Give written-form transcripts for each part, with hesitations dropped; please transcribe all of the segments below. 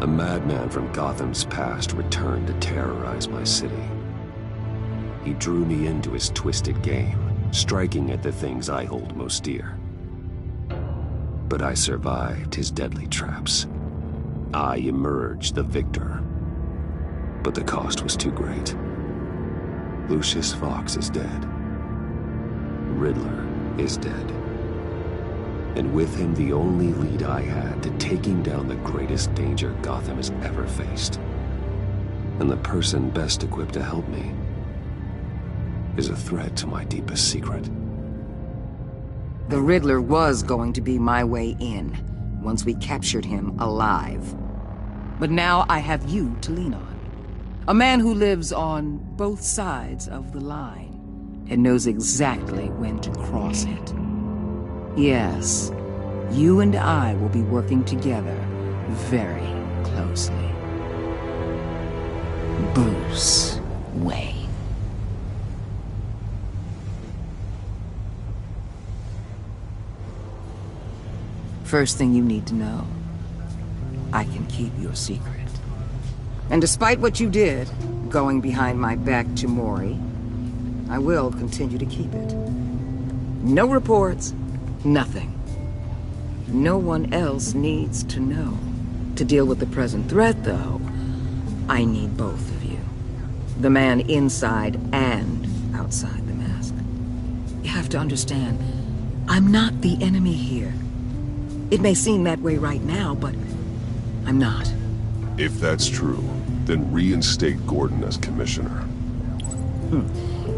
A madman from Gotham's past returned to terrorize my city. He drew me into his twisted game, striking at the things I hold most dear. But I survived his deadly traps. I emerged the victor. But the cost was too great. Lucius Fox is dead. Riddler is dead. And with him, the only lead I had to taking down the greatest danger Gotham has ever faced. And the person best equipped to help me is a threat to my deepest secret. The Riddler was going to be my way in, once we captured him alive. But now I have you to lean on. A man who lives on both sides of the line, and knows exactly when to cross it. Yes, you and I will be working together very closely. Bruce Wayne. First thing you need to know, I can keep your secret. And despite what you did, going behind my back to Mori, I will continue to keep it. No reports, nothing. No one else needs to know. To deal with the present threat, though, I need both of you. The man inside and outside the mask. You have to understand, I'm not the enemy here. It may seem that way right now, but I'm not. If that's true, then reinstate Gordon as commissioner.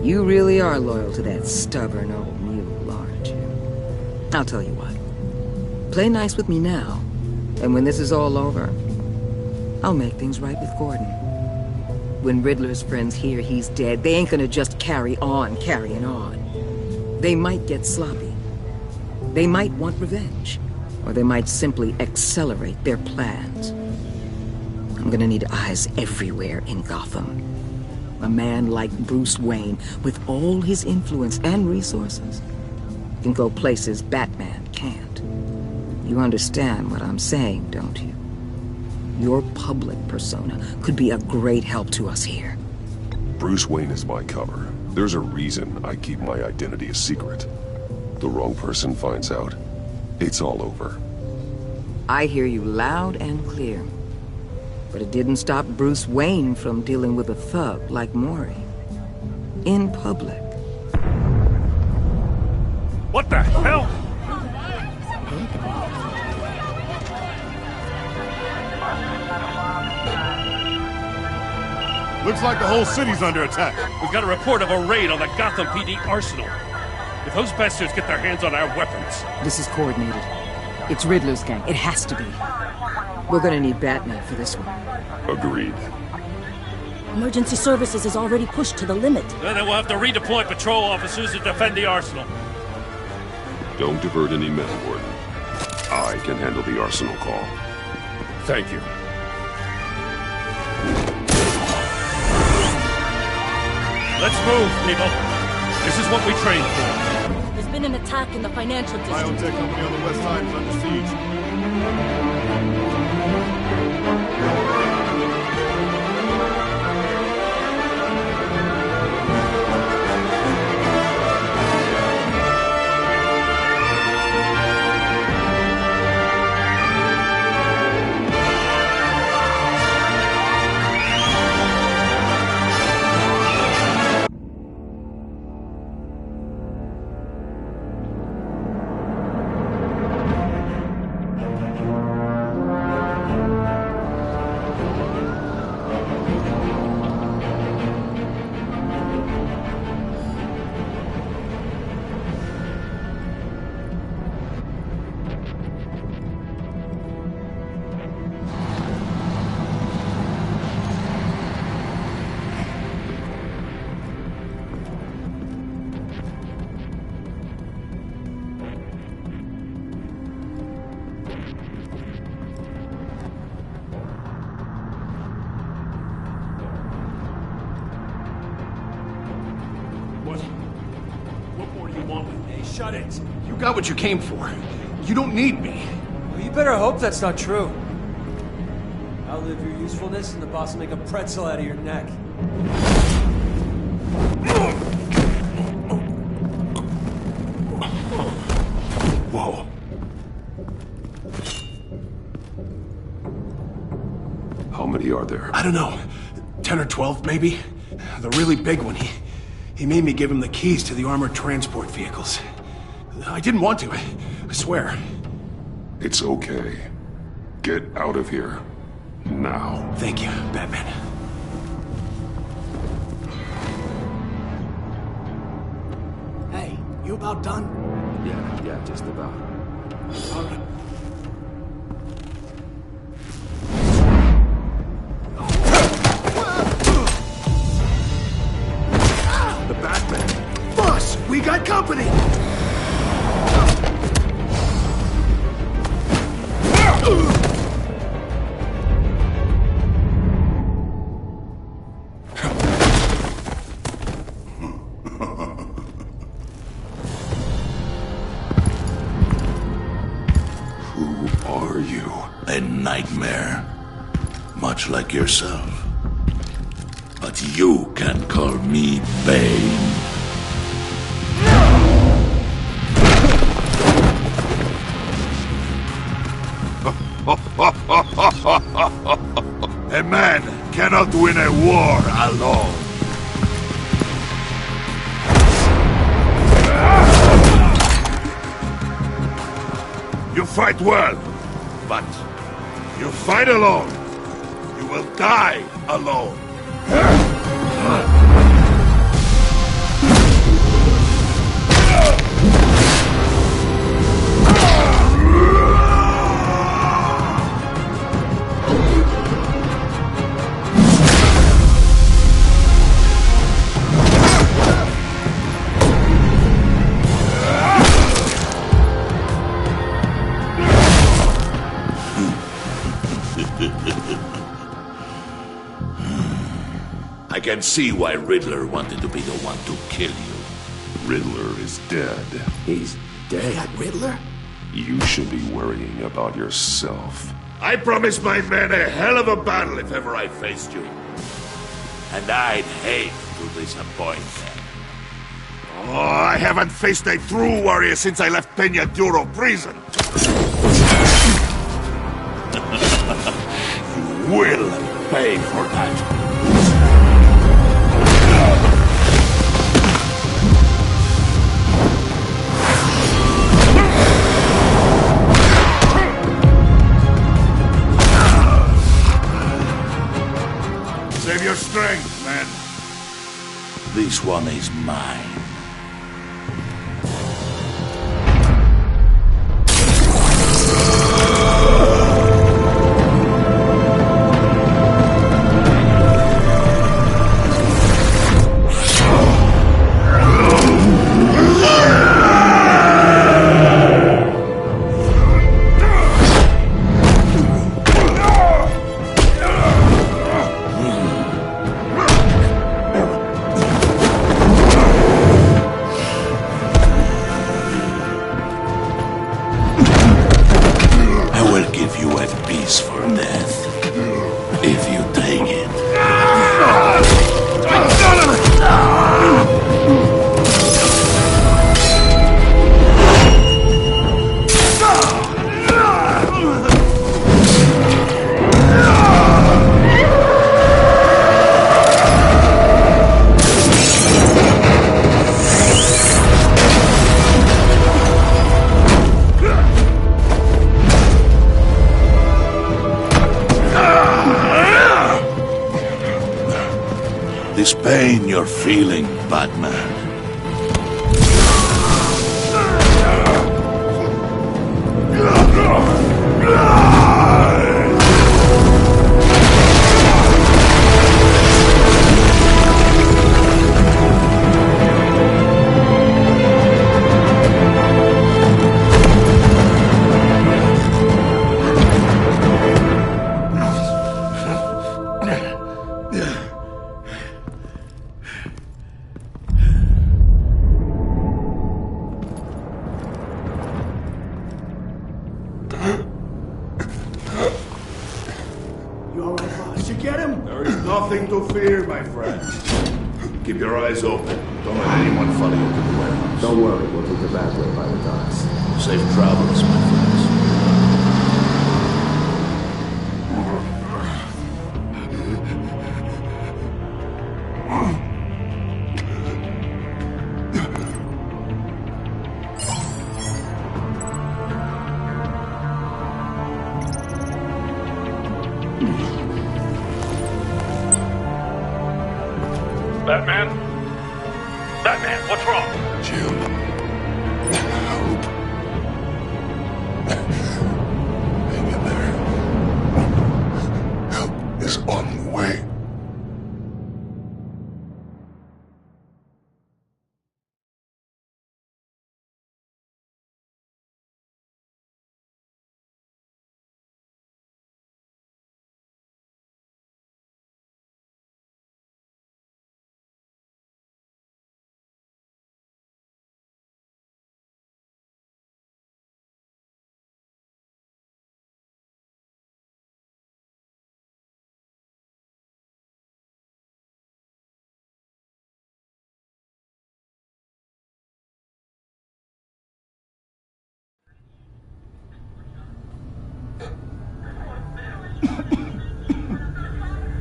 You really are loyal to that stubborn old mule, aren't you? I'll tell you what. Play nice with me now, and when this is all over, I'll make things right with Gordon. When Riddler's friends hear he's dead, they ain't gonna just carry on carrying on. They might get sloppy. They might want revenge. Or they might simply accelerate their plans. I'm gonna need eyes everywhere in Gotham. A man like Bruce Wayne, with all his influence and resources, can go places Batman can't. You understand what I'm saying, don't you? Your public persona could be a great help to us here. Bruce Wayne is my cover. There's a reason I keep my identity a secret. The wrong person finds out, it's all over. I hear you loud and clear. But it didn't stop Bruce Wayne from dealing with a thug like Mori. In public. What the hell? Looks like the whole city's under attack. We've got a report of a raid on the Gotham PD arsenal. If those bastards get their hands on our weapons... This is coordinated. It's Riddler's gang. It has to be. We're gonna need Batman for this one. Agreed. Emergency services is already pushed to the limit. Then we'll have to redeploy patrol officers to defend the arsenal. Don't divert any men, Gordon. I can handle the arsenal call. Thank you. Let's move, people. This is what we trained for. There's been an attack in the financial district. Biotech company on the west side is under siege. Shut it. You got what you came for. You don't need me. Well, you better hope that's not true. Outlive your usefulness and the boss will make a pretzel out of your neck. Whoa. How many are there? I don't know. 10 or 12, maybe? The really big one, he made me give him the keys to the armored transport vehicles. I didn't want to, I swear. It's okay. Get out of here. Now. Thank you, Batman. Hey, you about done? Yeah, just about. All right. The Batman! Boss, we got company! Who are you? A nightmare. Much like yourself. But you can call me Bane. A man cannot win a war alone. You fight well, but you fight alone. You will die alone. I can see why Riddler wanted to be the one to kill you. Riddler is dead. He's dead. Riddler? You should be worrying about yourself. I promised my men a hell of a battle if ever I faced you. And I'd hate to disappoint them. Oh, I haven't faced a true warrior since I left Peña Duro prison. You will pay for that. Save your strength, man. This one is mine. This pain you're feeling, Batman. nothing to fear, my friend. Keep your eyes open. Don't let anyone follow you to the warehouse. Don't worry, we'll take the back way by the docks. Safe travels, my friends. Batman? Batman, what's wrong? Jim. Hope. Hang in there. Help is on the way.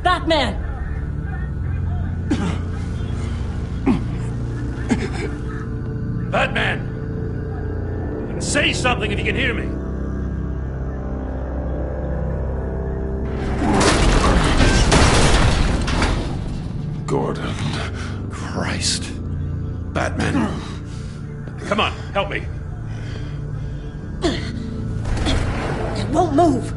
Batman! Batman! Say something if you can hear me. Gordon. Christ. Batman. Come on, help me. It won't move!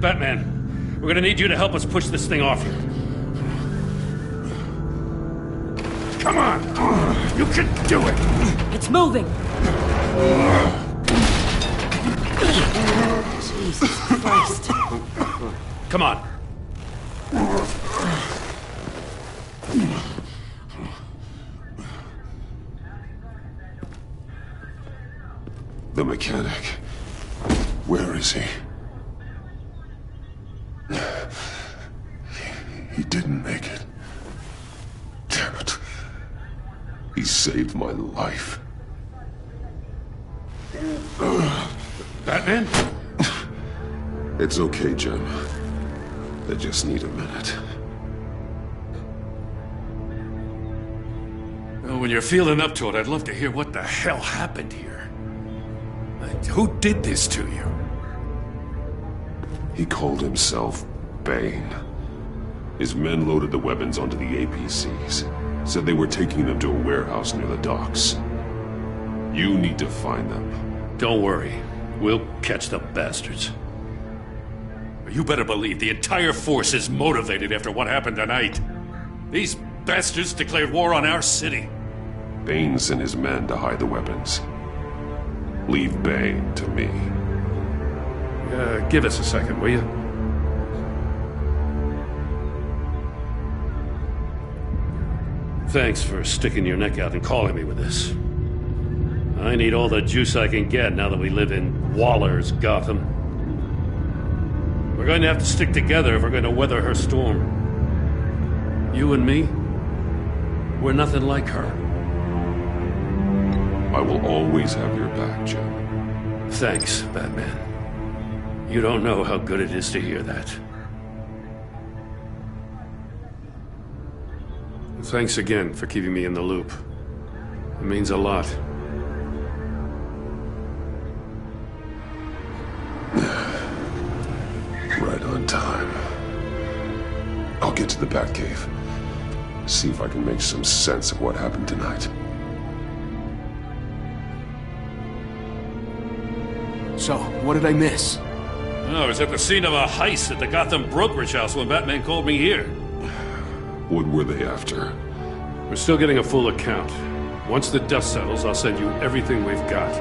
Batman, we're gonna need you to help us push this thing off here. Come on! You can do it! It's moving! Jesus Christ. Come on. The mechanic. Where is he? He didn't make it. Damn it. He saved my life. Batman? It's okay, Jim. I just need a minute. Well, when you're feeling up to it, I'd love to hear what the hell happened here. Like, who did this to you? He called himself Bane. His men loaded the weapons onto the APCs. Said they were taking them to a warehouse near the docks. You need to find them. Don't worry. We'll catch the bastards. You better believe the entire force is motivated after what happened tonight. These bastards declared war on our city. Bane sent his men to hide the weapons. Leave Bane to me. Give us a second, will you? Thanks for sticking your neck out and calling me with this. I need all the juice I can get now that we live in Waller's Gotham. We're going to have to stick together if we're going to weather her storm. You and me, we're nothing like her. I will always have your back, Jim. Thanks, Batman. You don't know how good it is to hear that. Thanks again for keeping me in the loop. It means a lot. Right on time. I'll get to the Batcave. See if I can make some sense of what happened tonight. So, what did I miss? I was at the scene of a heist at the Gotham brokerage house when Batman called me here. What were they after? We're still getting a full account. Once the dust settles, I'll send you everything we've got.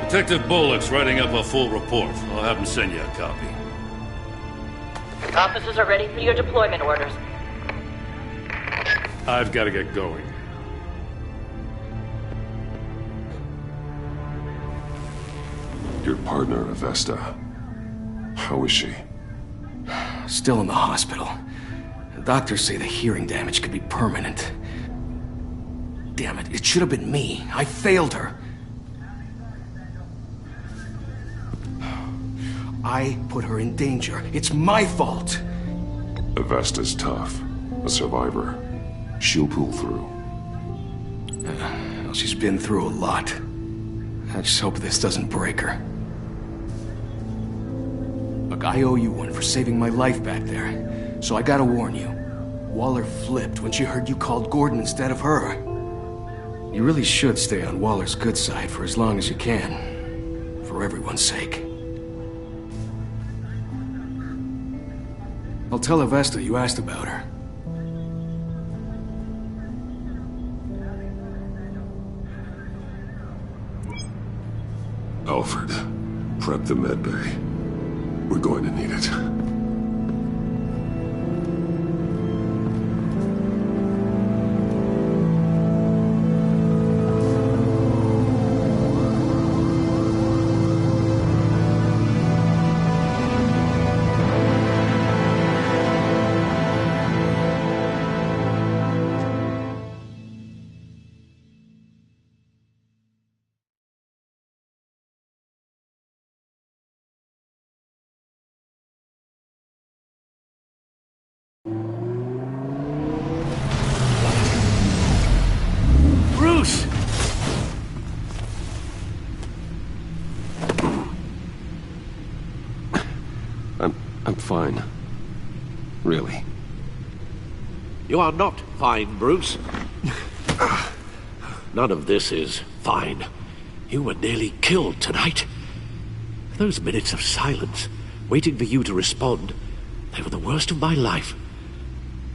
Detective Bullock's writing up a full report. I'll have him send you a copy. Officers are ready for your deployment orders. I've got to get going. Your partner, Avesta. How is she? Still in the hospital. The doctors say the hearing damage could be permanent. Damn it, it should have been me. I failed her. I put her in danger. It's my fault. Avesta's tough. A survivor. She'll pull through. Well, she's been through a lot. I just hope this doesn't break her. Look, I owe you one for saving my life back there. So I gotta warn you. Waller flipped when she heard you called Gordon instead of her. You really should stay on Waller's good side for as long as you can. For everyone's sake. I'll tell Avesta you asked about her. Alfred, prep the med bay. We're going to need it. Bruce! I'm fine. Really. You are not fine, Bruce. None of this is fine. You were nearly killed tonight. Those minutes of silence, waiting for you to respond, they were the worst of my life.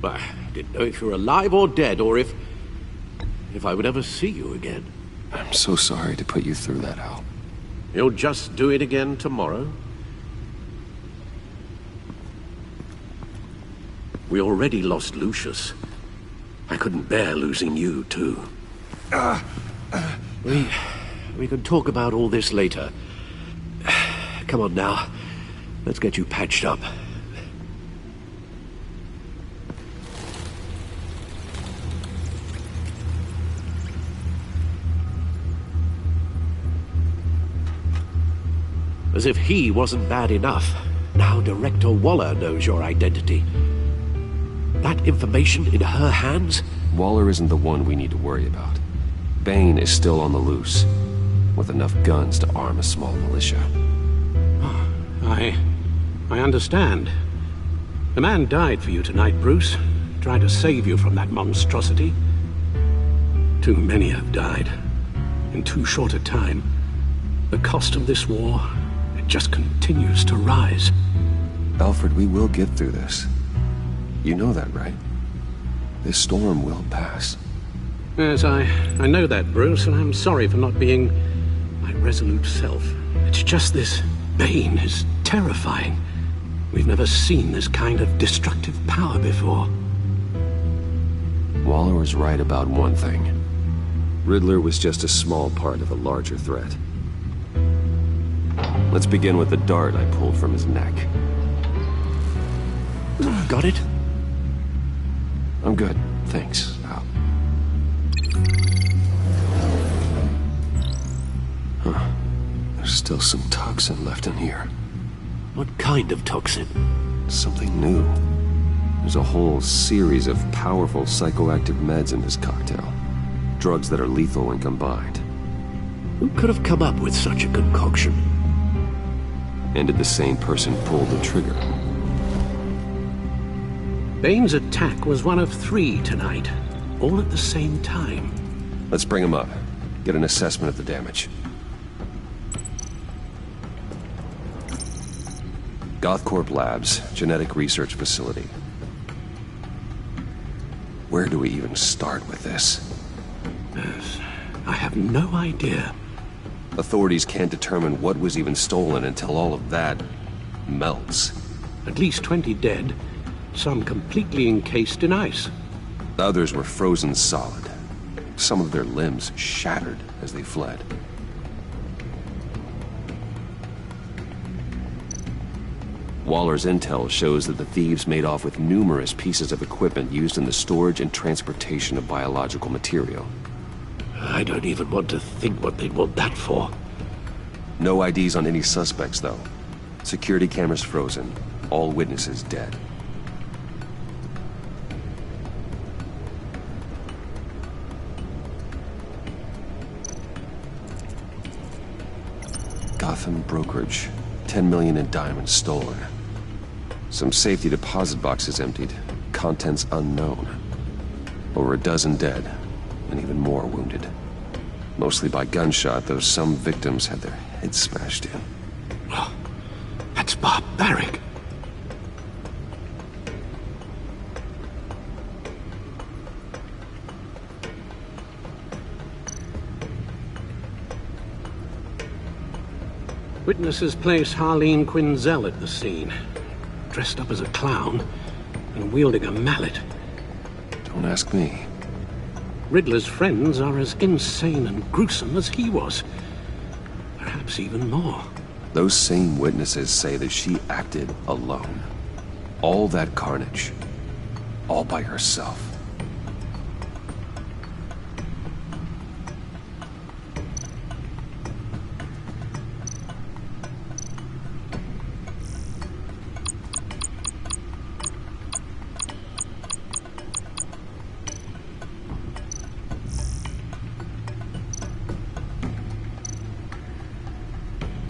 I didn't know if you were alive or dead, or if I would ever see you again. I'm so sorry to put you through that, Al. You'll just do it again tomorrow? We already lost Lucius. I couldn't bear losing you, too. We can talk about all this later. Come on now. Let's get you patched up. As if he wasn't bad enough, now Director Waller knows your identity. That information in her hands? Waller isn't the one we need to worry about. Bane is still on the loose, with enough guns to arm a small militia. I understand. The man died for you tonight, Bruce. Tried to save you from that monstrosity. Too many have died. In too short a time. The cost of this war, it just continues to rise. Alfred, we will get through this. You know that, right? This storm will pass. Yes, I know that, Bruce, and I'm sorry for not being my resolute self. It's just this Bane is terrifying. We've never seen this kind of destructive power before. Waller was right about one thing. Riddler was just a small part of a larger threat. Let's begin with the dart I pulled from his neck. Got it? I'm good, thanks, Al. Huh. There's still some toxin left in here. What kind of toxin? Something new. There's a whole series of powerful psychoactive meds in this cocktail. Drugs that are lethal when combined. Who could have come up with such a concoction? And did the same person pull the trigger? Bane's attack was one of 3 tonight, all at the same time. Let's bring him up. Get an assessment of the damage. Gothcorp Labs, genetic research facility. Where do we even start with this? Yes, I have no idea. Authorities can't determine what was even stolen until all of that melts. At least 20 dead, some completely encased in ice. Others were frozen solid. Some of their limbs shattered as they fled. Waller's intel shows that the thieves made off with numerous pieces of equipment used in the storage and transportation of biological material. I don't even want to think what they'd want that for. No IDs on any suspects, though. Security cameras frozen. All witnesses dead. Gotham brokerage. 10 million in diamonds stolen. Some safety deposit boxes emptied. Contents unknown. Over a dozen dead, and even more wounded. Mostly by gunshot, though some victims had their heads smashed in. Oh, that's barbaric. Witnesses place Harleen Quinzel at the scene, dressed up as a clown and wielding a mallet. Don't ask me. Riddler's friends are as insane and gruesome as he was. Perhaps even more. Those same witnesses say that she acted alone. All that carnage. All by herself.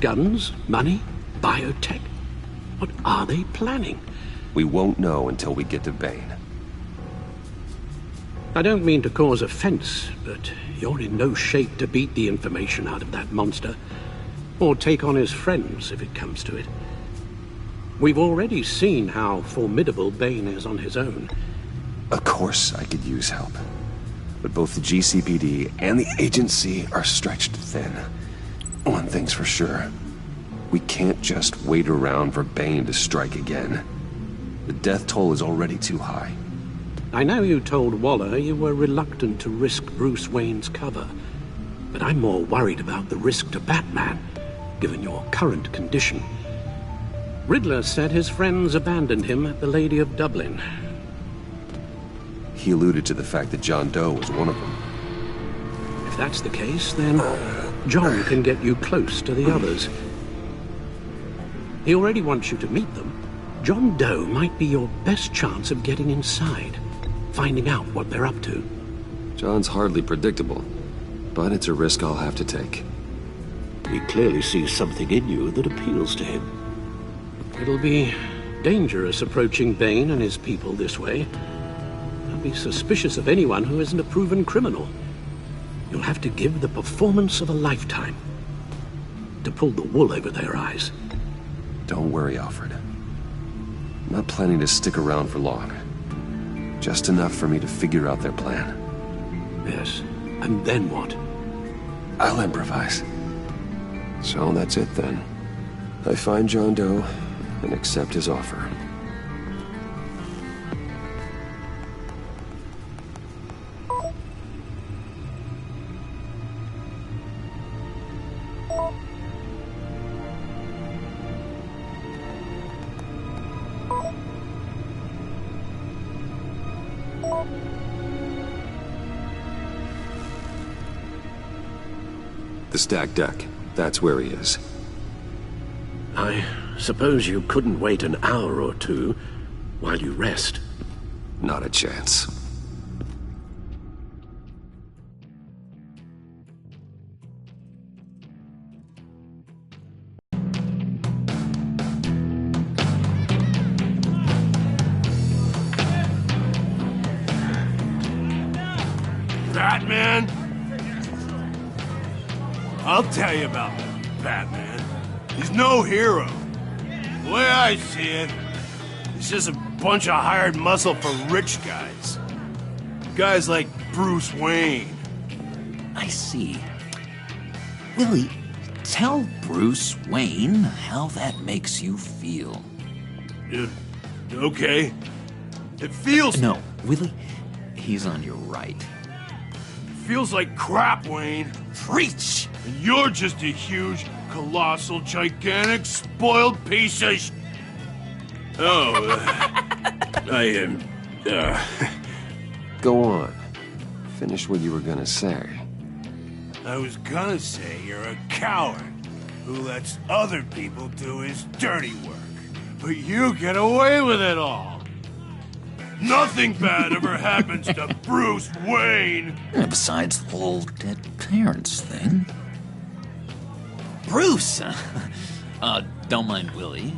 Guns, money, biotech. What are they planning? We won't know until we get to Bane. I don't mean to cause offense, but you're in no shape to beat the information out of that monster, or take on his friends if it comes to it. We've already seen how formidable Bane is on his own. Of course I could use help. But both the GCPD and the agency are stretched thin. One thing's for sure. We can't just wait around for Bane to strike again. The death toll is already too high. I know you told Waller you were reluctant to risk Bruce Wayne's cover, but I'm more worried about the risk to Batman, given your current condition. Riddler said his friends abandoned him at the Lady of Dublin. He alluded to the fact that John Doe was one of them. If that's the case, then John can get you close to the others. He already wants you to meet them. John Doe might be your best chance of getting inside, finding out what they're up to. John's hardly predictable, but it's a risk I'll have to take. He clearly sees something in you that appeals to him. It'll be dangerous approaching Bane and his people this way. They'll be suspicious of anyone who isn't a proven criminal. You'll have to give the performance of a lifetime to pull the wool over their eyes. Don't worry, Alfred. I'm not planning to stick around for long. Just enough for me to figure out their plan. Yes, and then what? I'll improvise. So that's it then. I find John Doe and accept his offer. The stacked deck. That's where he is. I suppose you couldn't wait an hour or two while you rest? Not a chance. Batman? I'll tell you about Batman. He's no hero. The way I see it, he's just a bunch of hired muscle for rich guys. Guys like Bruce Wayne. I see. Willie, tell Bruce Wayne how that makes you feel. Okay. It feels... No, Willie, he's on your right. It feels like crap, Wayne. Preach! And you're just a huge, colossal, gigantic, spoiled piece of Oh, I am... Go on. Finish what you were gonna say. I was gonna say you're a coward who lets other people do his dirty work. But you get away with it all. Nothing bad ever happens to Bruce Wayne. Besides the whole dead parents thing. Bruce! Don't mind Willie.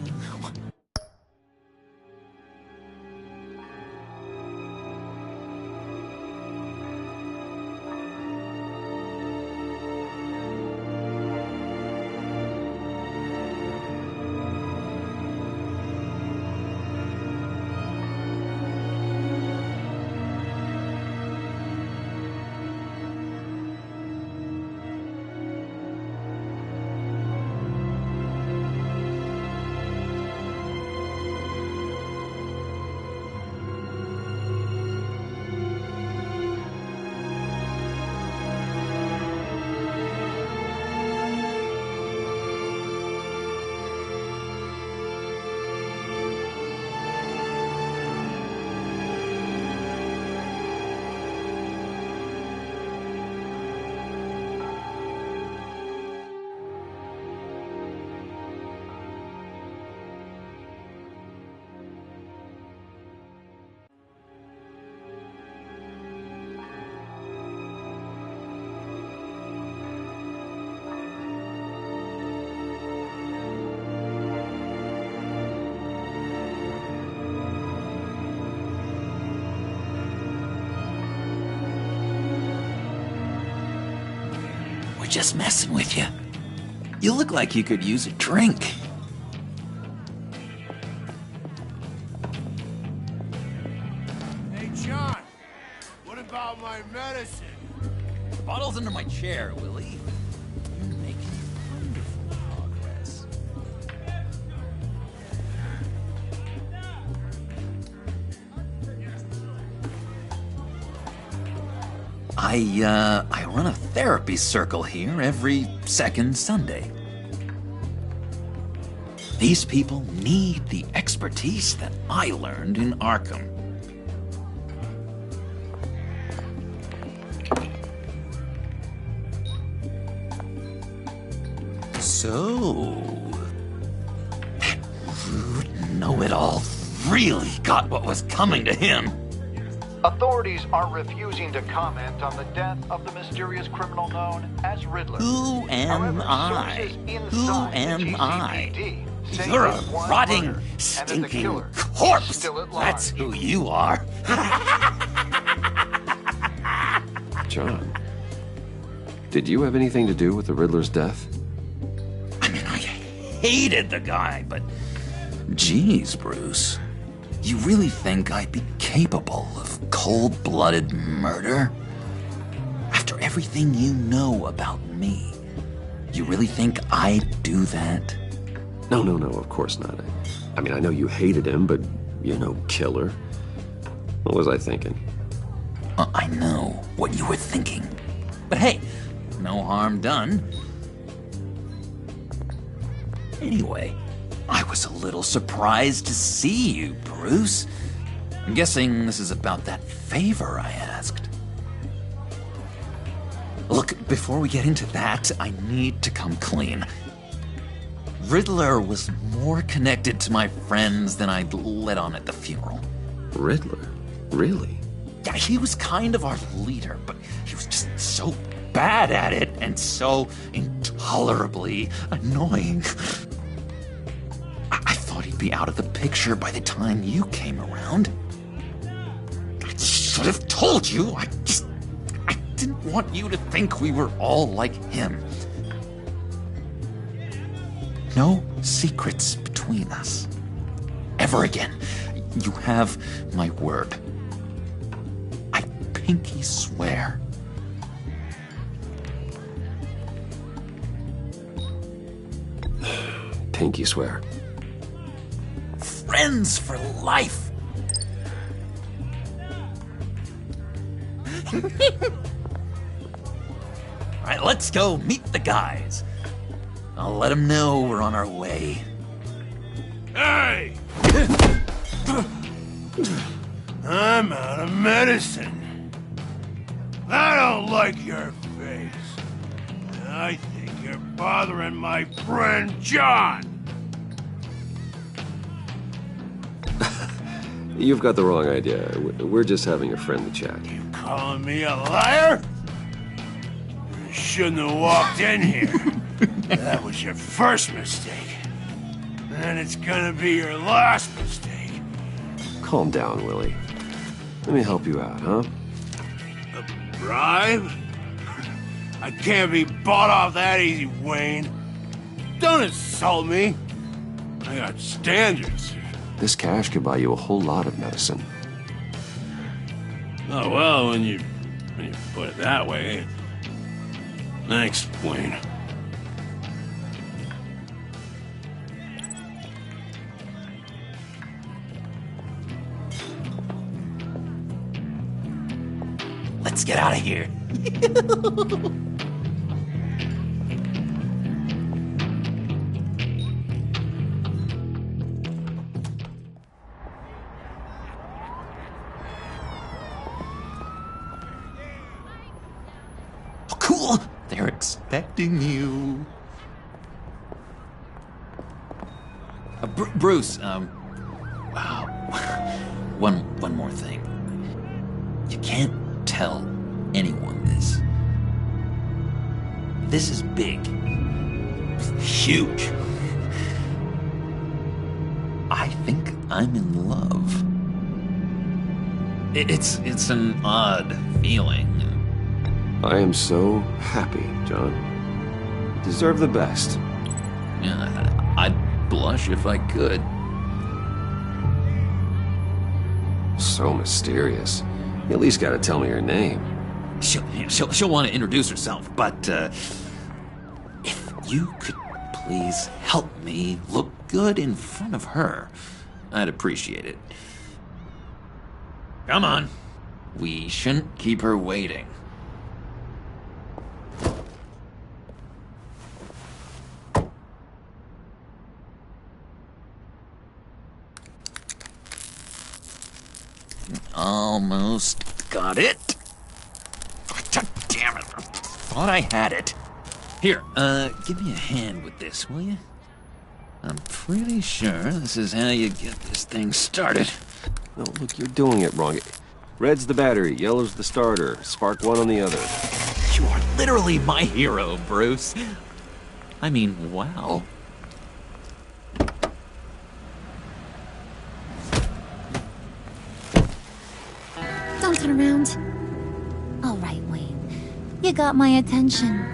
Just messing with you. You look like you could use a drink. Hey, John, what about my medicine? The bottle's under my chair, Willie. You're making wonderful progress. I run a therapy circle here every second Sunday. These people need the expertise that I learned in Arkham. So, that rude know-it-all really got what was coming to him. Authorities are refusing to comment on the death of the mysterious criminal known as Riddler. Who am I? Who am I? You're a rotting, stinking corpse. That's who you are. John, did you have anything to do with the Riddler's death? I mean, I hated the guy, but geez, Bruce. You really think I'd be capable of cold-blooded murder? After everything you know about me, you really think I'd do that? No, of course not. I mean, I know you hated him, but you're no killer. What was I thinking? I know what you were thinking. But hey, no harm done. Anyway, I was a little surprised to see you, Bruce. I'm guessing this is about that favor I asked. Look, before we get into that, I need to come clean. Riddler was more connected to my friends than I'd let on at the funeral. Riddler? Really? Yeah, he was kind of our leader, but he was just so bad at it and so intolerably annoying. I thought he'd be out of the picture by the time you came around. I should have told you. I didn't want you to think we were all like him. No secrets between us. Ever again. You have my word. I pinky swear. Pinky swear. Friends for life. All right, let's go meet the guys. I'll let them know we're on our way. Hey! I'm out of medicine. I don't like your face. I think you're bothering my friend John. You've got the wrong idea. We're just having a friendly chat. You calling me a liar? You shouldn't have walked in here. That was your first mistake. And it's gonna be your last mistake. Calm down, Willie. Let me help you out, huh? A bribe? I can't be bought off that easy, Wayne. Don't insult me. I got standards. This cash could buy you a whole lot of medicine. Oh, well, when you put it that way. Thanks, Wayne. Let's get out of here. Oh, cool. They're expecting you. Bruce, wow. One more thing. You can't tell anyone this. This is big. Huge. I think I'm in love. It's an odd feeling. I am so happy, John. You deserve the best. Yeah, I'd blush if I could. So mysterious. You at least gotta tell me her name. She'll want to introduce herself, but if you could please help me look good in front of her, I'd appreciate it. Come on. We shouldn't keep her waiting. Almost got it. God damn it. I thought I had it. Here, give me a hand with this, will you? I'm pretty sure this is how you get this thing started. No, look, you're doing it wrong. Red's the battery, yellow's the starter. Spark one on the other. You are literally my hero, Bruce. I mean, wow. Don't turn around. All right, Wayne. You got my attention.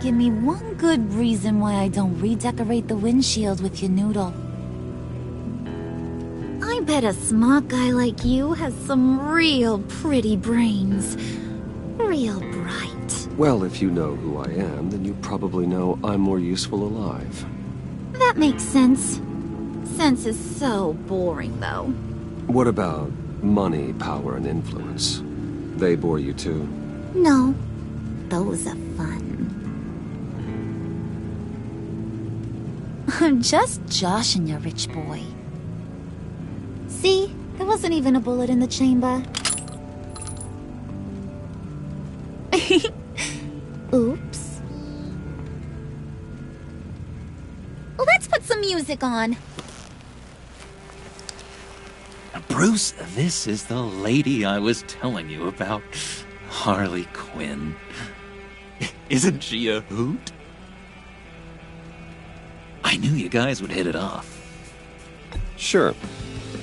Give me one good reason why I don't redecorate the windshield with your noodle. I bet a smart guy like you has some real pretty brains. Real bright. Well, if you know who I am, then you probably know I'm more useful alive. That makes sense. Sense is so boring, though. What about money, power, and influence? They bore you too? No. Those are fun. I'm just joshing you, rich boy. See? There wasn't even a bullet in the chamber. Oops. Let's put some music on. Bruce, this is the lady I was telling you about. Harley Quinn. Isn't she a hoot? I knew you guys would hit it off. Sure.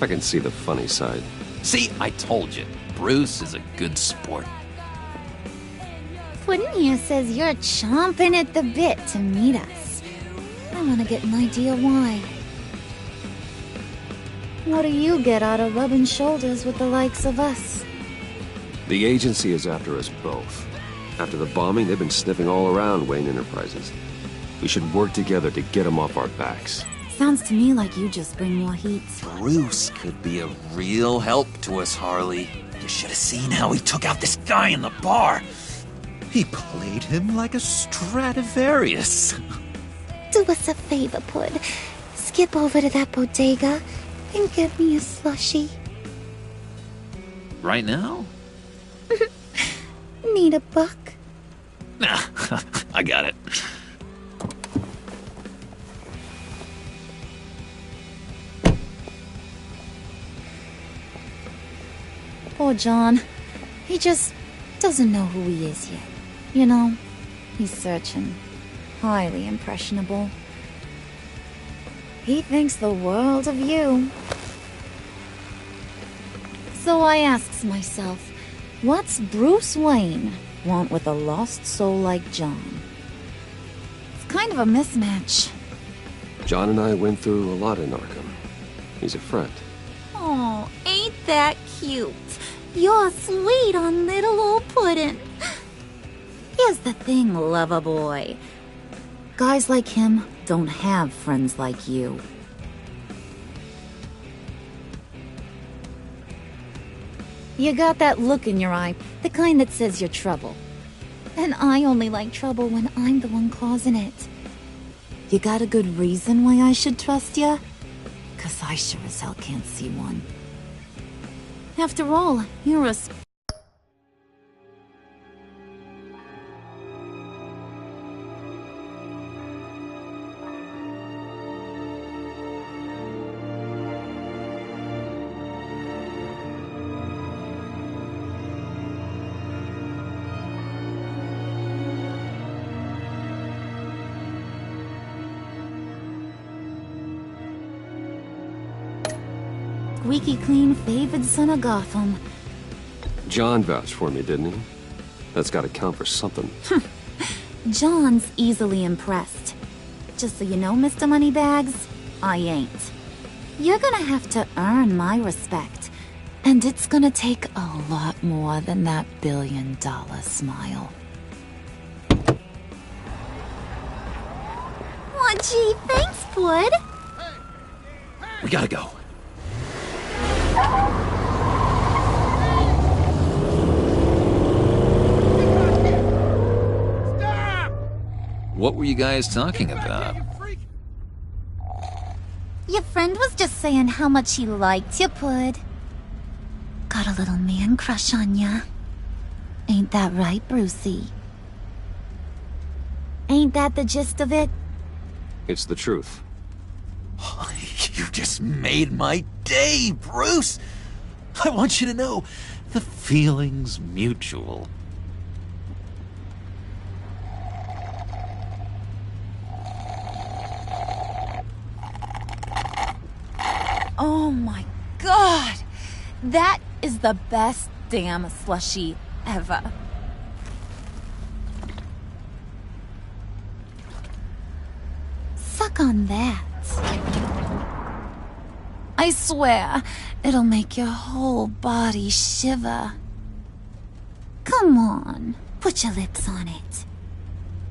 I can see the funny side. See, I told you. Bruce is a good sport. Puddin' here says you're chomping at the bit to meet us. I want to get an idea why. What do you get out of rubbing shoulders with the likes of us? The agency is after us both. After the bombing, they've been sniffing all around Wayne Enterprises. We should work together to get them off our backs. Sounds to me like you just bring more heat. Bruce could be a real help to us, Harley. You should have seen how he took out this guy in the bar. He played him like a Stradivarius. Do us a favor, Pud. Skip over to that bodega and get me a slushie? Right now? Need a buck? Nah, I got it. Poor John. He just doesn't know who he is yet. You know, he's searching. Highly impressionable. He thinks the world of you. So I asks myself, what's Bruce Wayne want with a lost soul like John? It's kind of a mismatch. John and I went through a lot in Arkham. He's a friend. Oh, ain't that cute? You're sweet on little old puddin'. Here's the thing, lover boy. Guys like him don't have friends like you. You got that look in your eye, the kind that says you're trouble. And I only like trouble when I'm the one causing it. You got a good reason why I should trust you? 'Cause I sure as hell can't see one. After all, you're a... squeaky clean favored son of Gotham. John vouched for me, didn't he? That's gotta count for something. John's easily impressed. Just so you know, Mr. Moneybags, I ain't. You're gonna have to earn my respect. And it's gonna take a lot more than that billion-dollar smile. Aw, gee, thanks, bud. We gotta go. What were you guys talking about? Your friend was just saying how much he liked you, Pud. Got a little man crush on ya. Ain't that right, Brucey? Ain't that the gist of it? It's the truth. You just made my day, Bruce! I want you to know, the feeling's mutual. Oh my god! That is the best damn slushie ever. Suck on that. I swear, it'll make your whole body shiver. Come on, put your lips on it.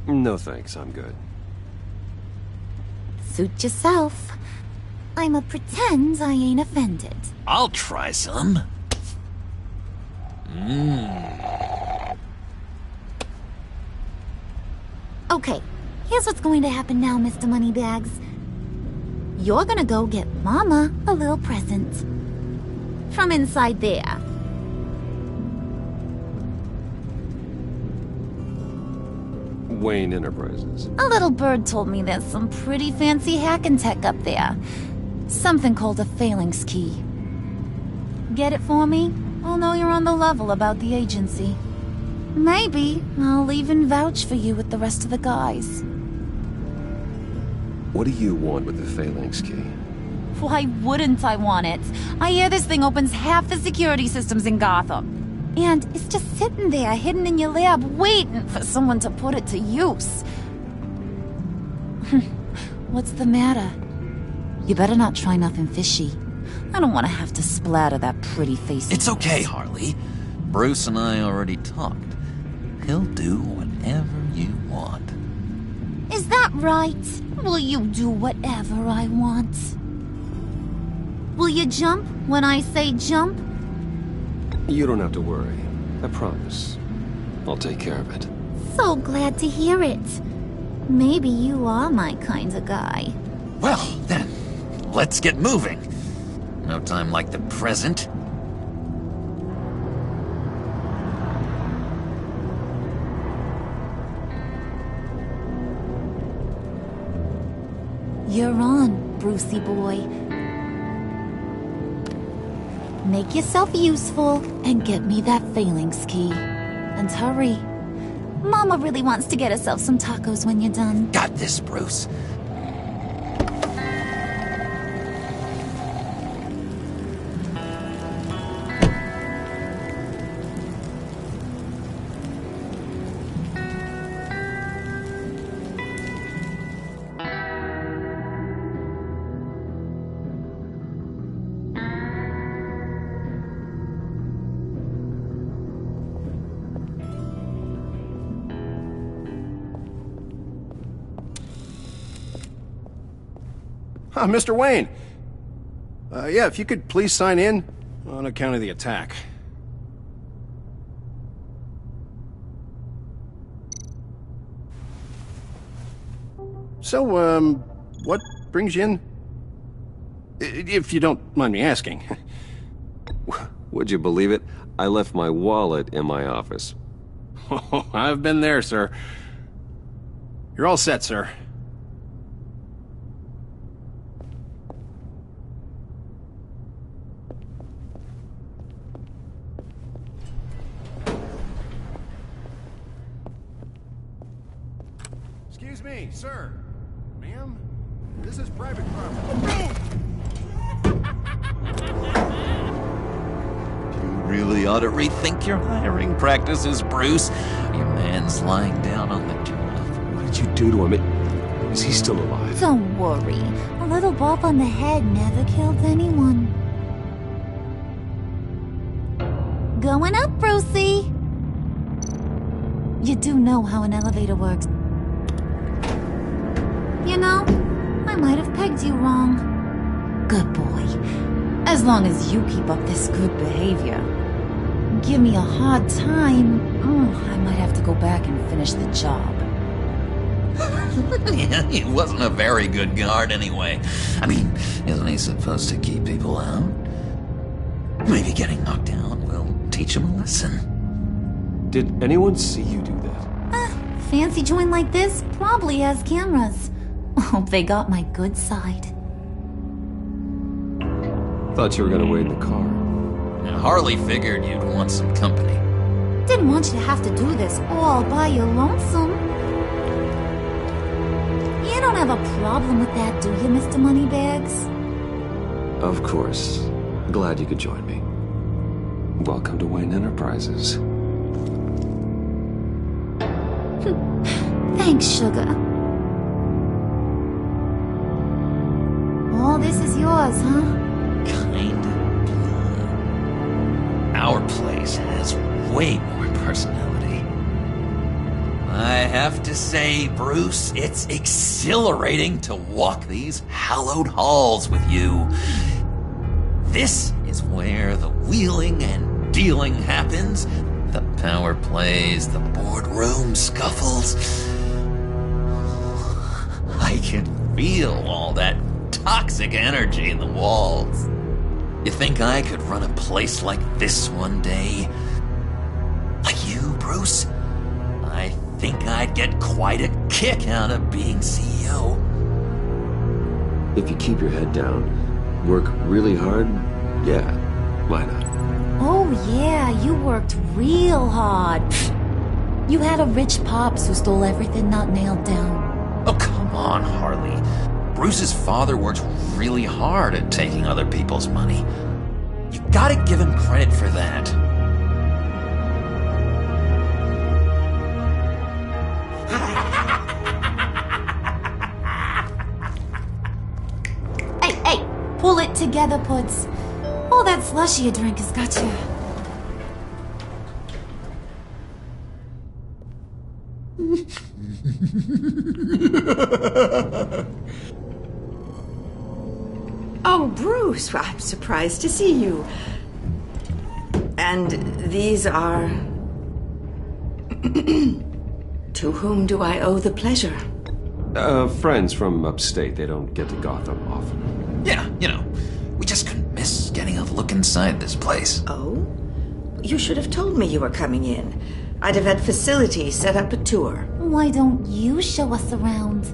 No thanks, I'm good. Suit yourself. I'ma pretend I ain't offended. I'll try some. Okay, here's what's going to happen now, Mr. Moneybags. You're gonna go get Mama a little present. From inside there. Wayne Enterprises. A little bird told me there's some pretty fancy hacking tech up there. Something called a phalanx key. Get it for me? I'll know you're on the level about the agency. Maybe I'll even vouch for you with the rest of the guys. What do you want with the phalanx key? Why wouldn't I want it? I hear this thing opens half the security systems in Gotham. And it's just sitting there, hidden in your lab, waiting for someone to put it to use. What's the matter? You better not try nothing fishy. I don't want to have to splatter that pretty face. It's okay, Harley. Bruce and I already talked. He'll do whatever you want. Is that right? Will you do whatever I want? Will you jump when I say jump? You don't have to worry. I promise. I'll take care of it. So glad to hear it. Maybe you are my kind of guy. Well, then, let's get moving. No time like the present. You're on, Brucey boy. Make yourself useful and get me that phalanx key. And hurry. Mama really wants to get herself some tacos when you're done. Got this, Bruce. Mr. Wayne. Yeah, if you could please sign in on account of the attack. So, what brings you in? If you don't mind me asking. Would you believe it? I left my wallet in my office. Oh, I've been there, sir. You're all set, sir. Excuse me, sir. Ma'am? This is private property. You really ought to rethink your hiring practices, Bruce. Your man's lying down on the job. What did you do to him? Is he still alive? Don't worry. A little bump on the head never killed anyone. Going up, Brucey. You do know how an elevator works. You know, I might have pegged you wrong. Good boy. As long as you keep up this good behavior. Give me a hard time, I might have to go back and finish the job. Yeah, he wasn't a very good guard anyway. I mean, isn't he supposed to keep people out? Maybe getting knocked down will teach him a lesson. Did anyone see you do that? Fancy joint like this probably has cameras. Hope they got my good side. Thought you were gonna wait in the car. Harley figured you'd want some company. Didn't want you to have to do this all by your lonesome. You don't have a problem with that, do you, Mr. Moneybags? Of course. Glad you could join me. Welcome to Wayne Enterprises. Thanks, sugar. All this is yours, huh? Kind of blue. Our place has way more personality. I have to say, Bruce, it's exhilarating to walk these hallowed halls with you. This is where the wheeling and dealing happens. The power plays, the boardroom scuffles. I can feel all that toxic energy in the walls. You think I could run a place like this one day? Like you, Bruce? I think I'd get quite a kick out of being CEO. If you keep your head down, work really hard, yeah, why not? Oh yeah, you worked real hard. You had a rich pops who stole everything not nailed down. Oh, come on, Harley. Bruce's father worked really hard at taking other people's money. You gotta give him credit for that. Hey, pull it together, Puds. All that slushy you drink has got you. Oh, Bruce, I'm surprised to see you. And these are... To whom do I owe the pleasure? Friends from upstate. They don't get to Gotham often. Yeah, you know, We just couldn't miss getting a look inside this place. Oh? You should have told me you were coming in. I'd have had facilities set up a tour. Why don't you show us around?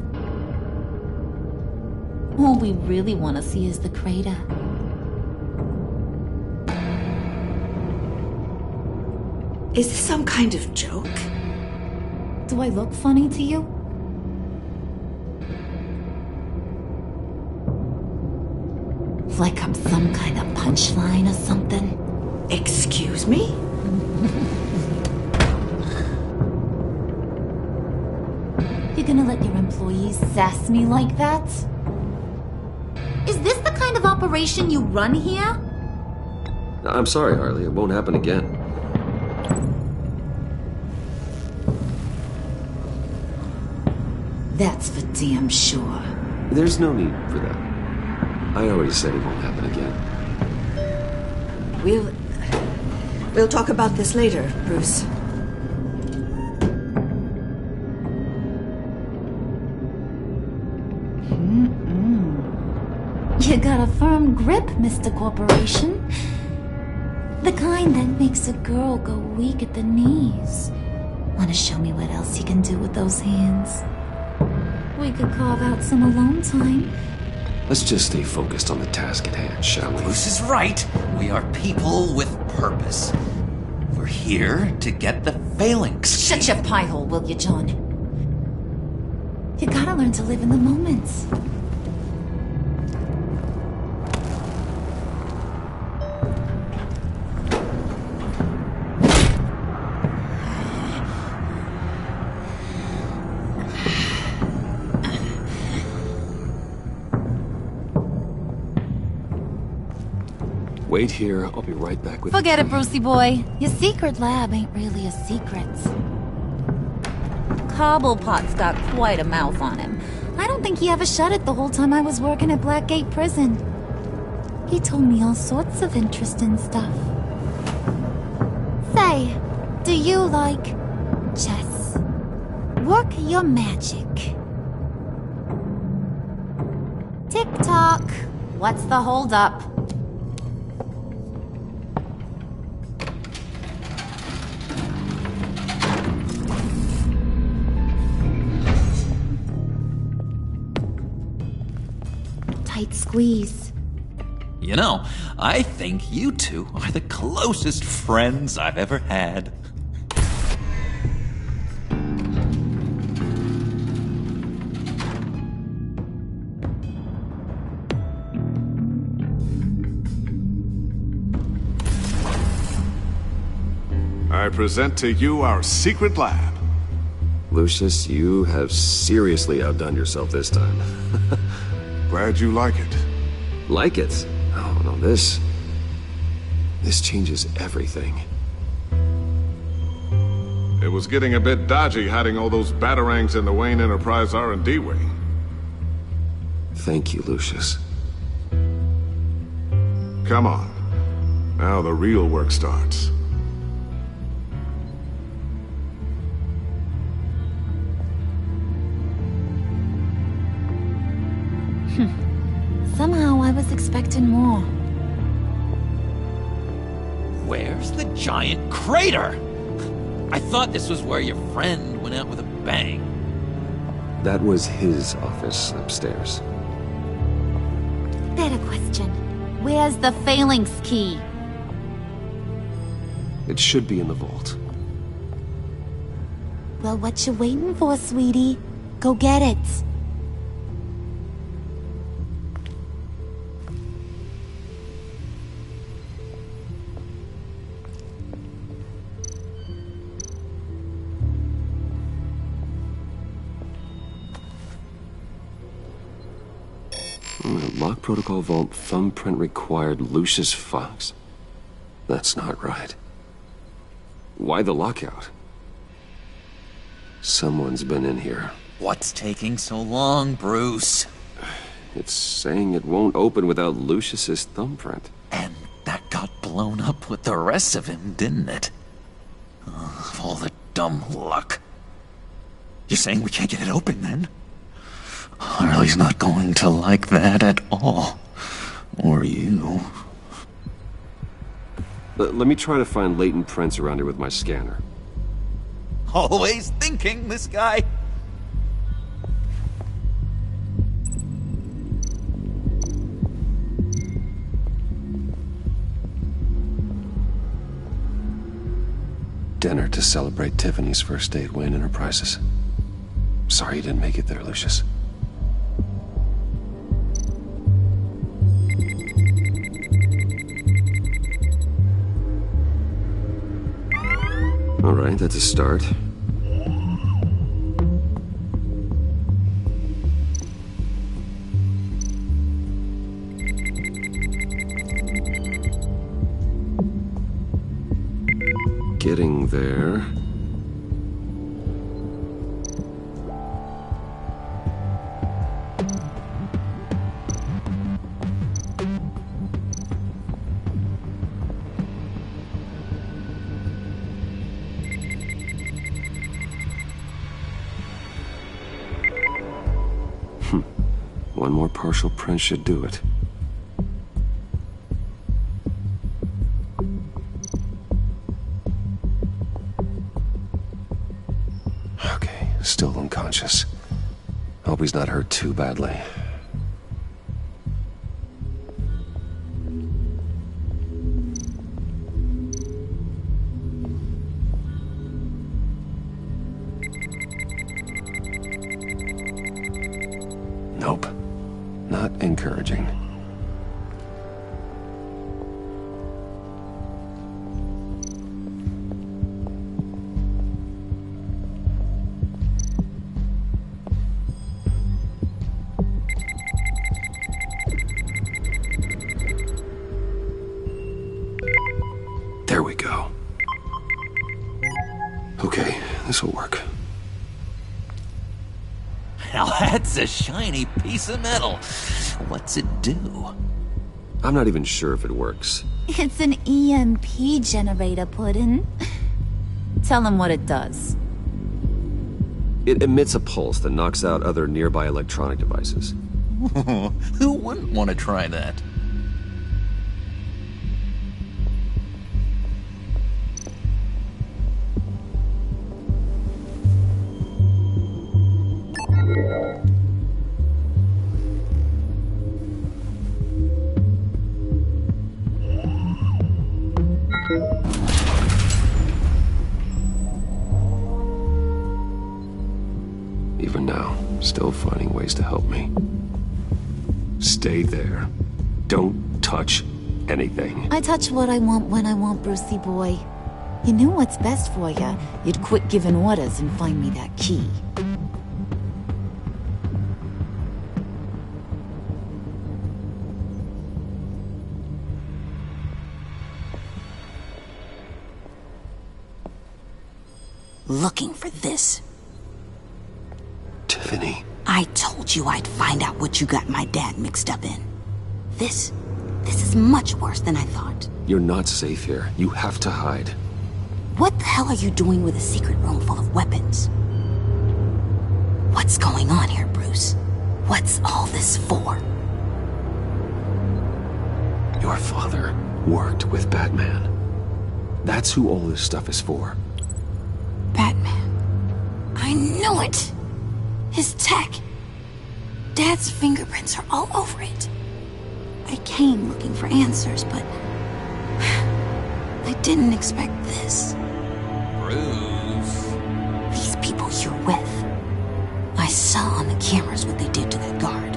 All we really want to see is the crater. Is this some kind of joke? Do I look funny to you? Like I'm some kind of punchline or something? Excuse me? You're gonna let your employees sass me like that? Is this the kind of operation you run here? I'm sorry, Harley. It won't happen again. That's for damn sure. There's no need for that. I already said it won't happen again. We'll talk about this later, Bruce. You got a firm grip, Mr. Corporation. The kind that makes a girl go weak at the knees. Want to show me what else you can do with those hands? We could carve out some alone time. Let's just stay focused on the task at hand, shall we? Bruce is right. We are people with purpose. We're here to get the phalanx. Shut your pie hole, will you, John? You gotta learn to live in the moment. Wait here. I'll be right back with Forget it, Brucey boy. Your secret lab ain't really a secret. Cobblepot's got quite a mouth on him. I don't think he ever shut it the whole time I was working at Blackgate Prison. He told me all sorts of interesting stuff. Say, do you like chess? Work your magic. Tick-tock. What's the holdup? Tight squeeze. You know, I think you two are the closest friends I've ever had. I present to you our secret lab. Lucius, you have seriously outdone yourself this time. Glad you like it. Like it? Oh, no, this changes everything. It was getting a bit dodgy hiding all those batarangs in the Wayne Enterprise R&D wing. Thank you, Lucius. Come on. Now the real work starts. Somehow I was expecting more. Where's the giant crater? I thought this was where your friend went out with a bang. That was his office upstairs. Better question. Where's the phalanx key? It should be in the vault. Well, what you waiting for, sweetie? Go get it. Lock protocol vault thumbprint required Lucius Fox. That's not right. Why the lockout? Someone's been in here. What's taking so long, Bruce? It's saying it won't open without Lucius's thumbprint. And that got blown up with the rest of him, didn't it? Oh, all the dumb luck. You're saying we can't get it open, then? Harley's not going to like that at all. Or you. Let me try to find latent prints around here with my scanner. Always thinking, this guy. Dinner to celebrate Tiffany's first date Wayne Enterprises. Sorry you didn't make it there, Lucius. All right, that's a start. Getting there. One more partial print should do it. Okay, still unconscious. Hope he's not hurt too badly. Nope. Not encouraging. There we go. Okay, this will work. Now that's a shiny piece of metal. What's it do? I'm not even sure if it works. It's an EMP generator, Puddin'. Tell him what it does. It emits a pulse that knocks out other nearby electronic devices. Who wouldn't want to try that? Even now, still finding ways to help me. Stay there. Don't touch anything. I touch what I want when I want, Brucey boy. You knew what's best for you. You'd quit giving orders and find me that key. Looking for this. Tiffany. I told you I'd find out what you got my dad mixed up in. This is much worse than I thought. You're not safe here. You have to hide. What the hell are you doing with a secret room full of weapons? What's going on here, Bruce? What's all this for? Your father worked with Batman. That's who all this stuff is for. Batman. I knew it! His tech. Dad's fingerprints are all over it. I came looking for answers, but I didn't expect this. Bruce. These people you're with. I saw on the cameras what they did to that guard.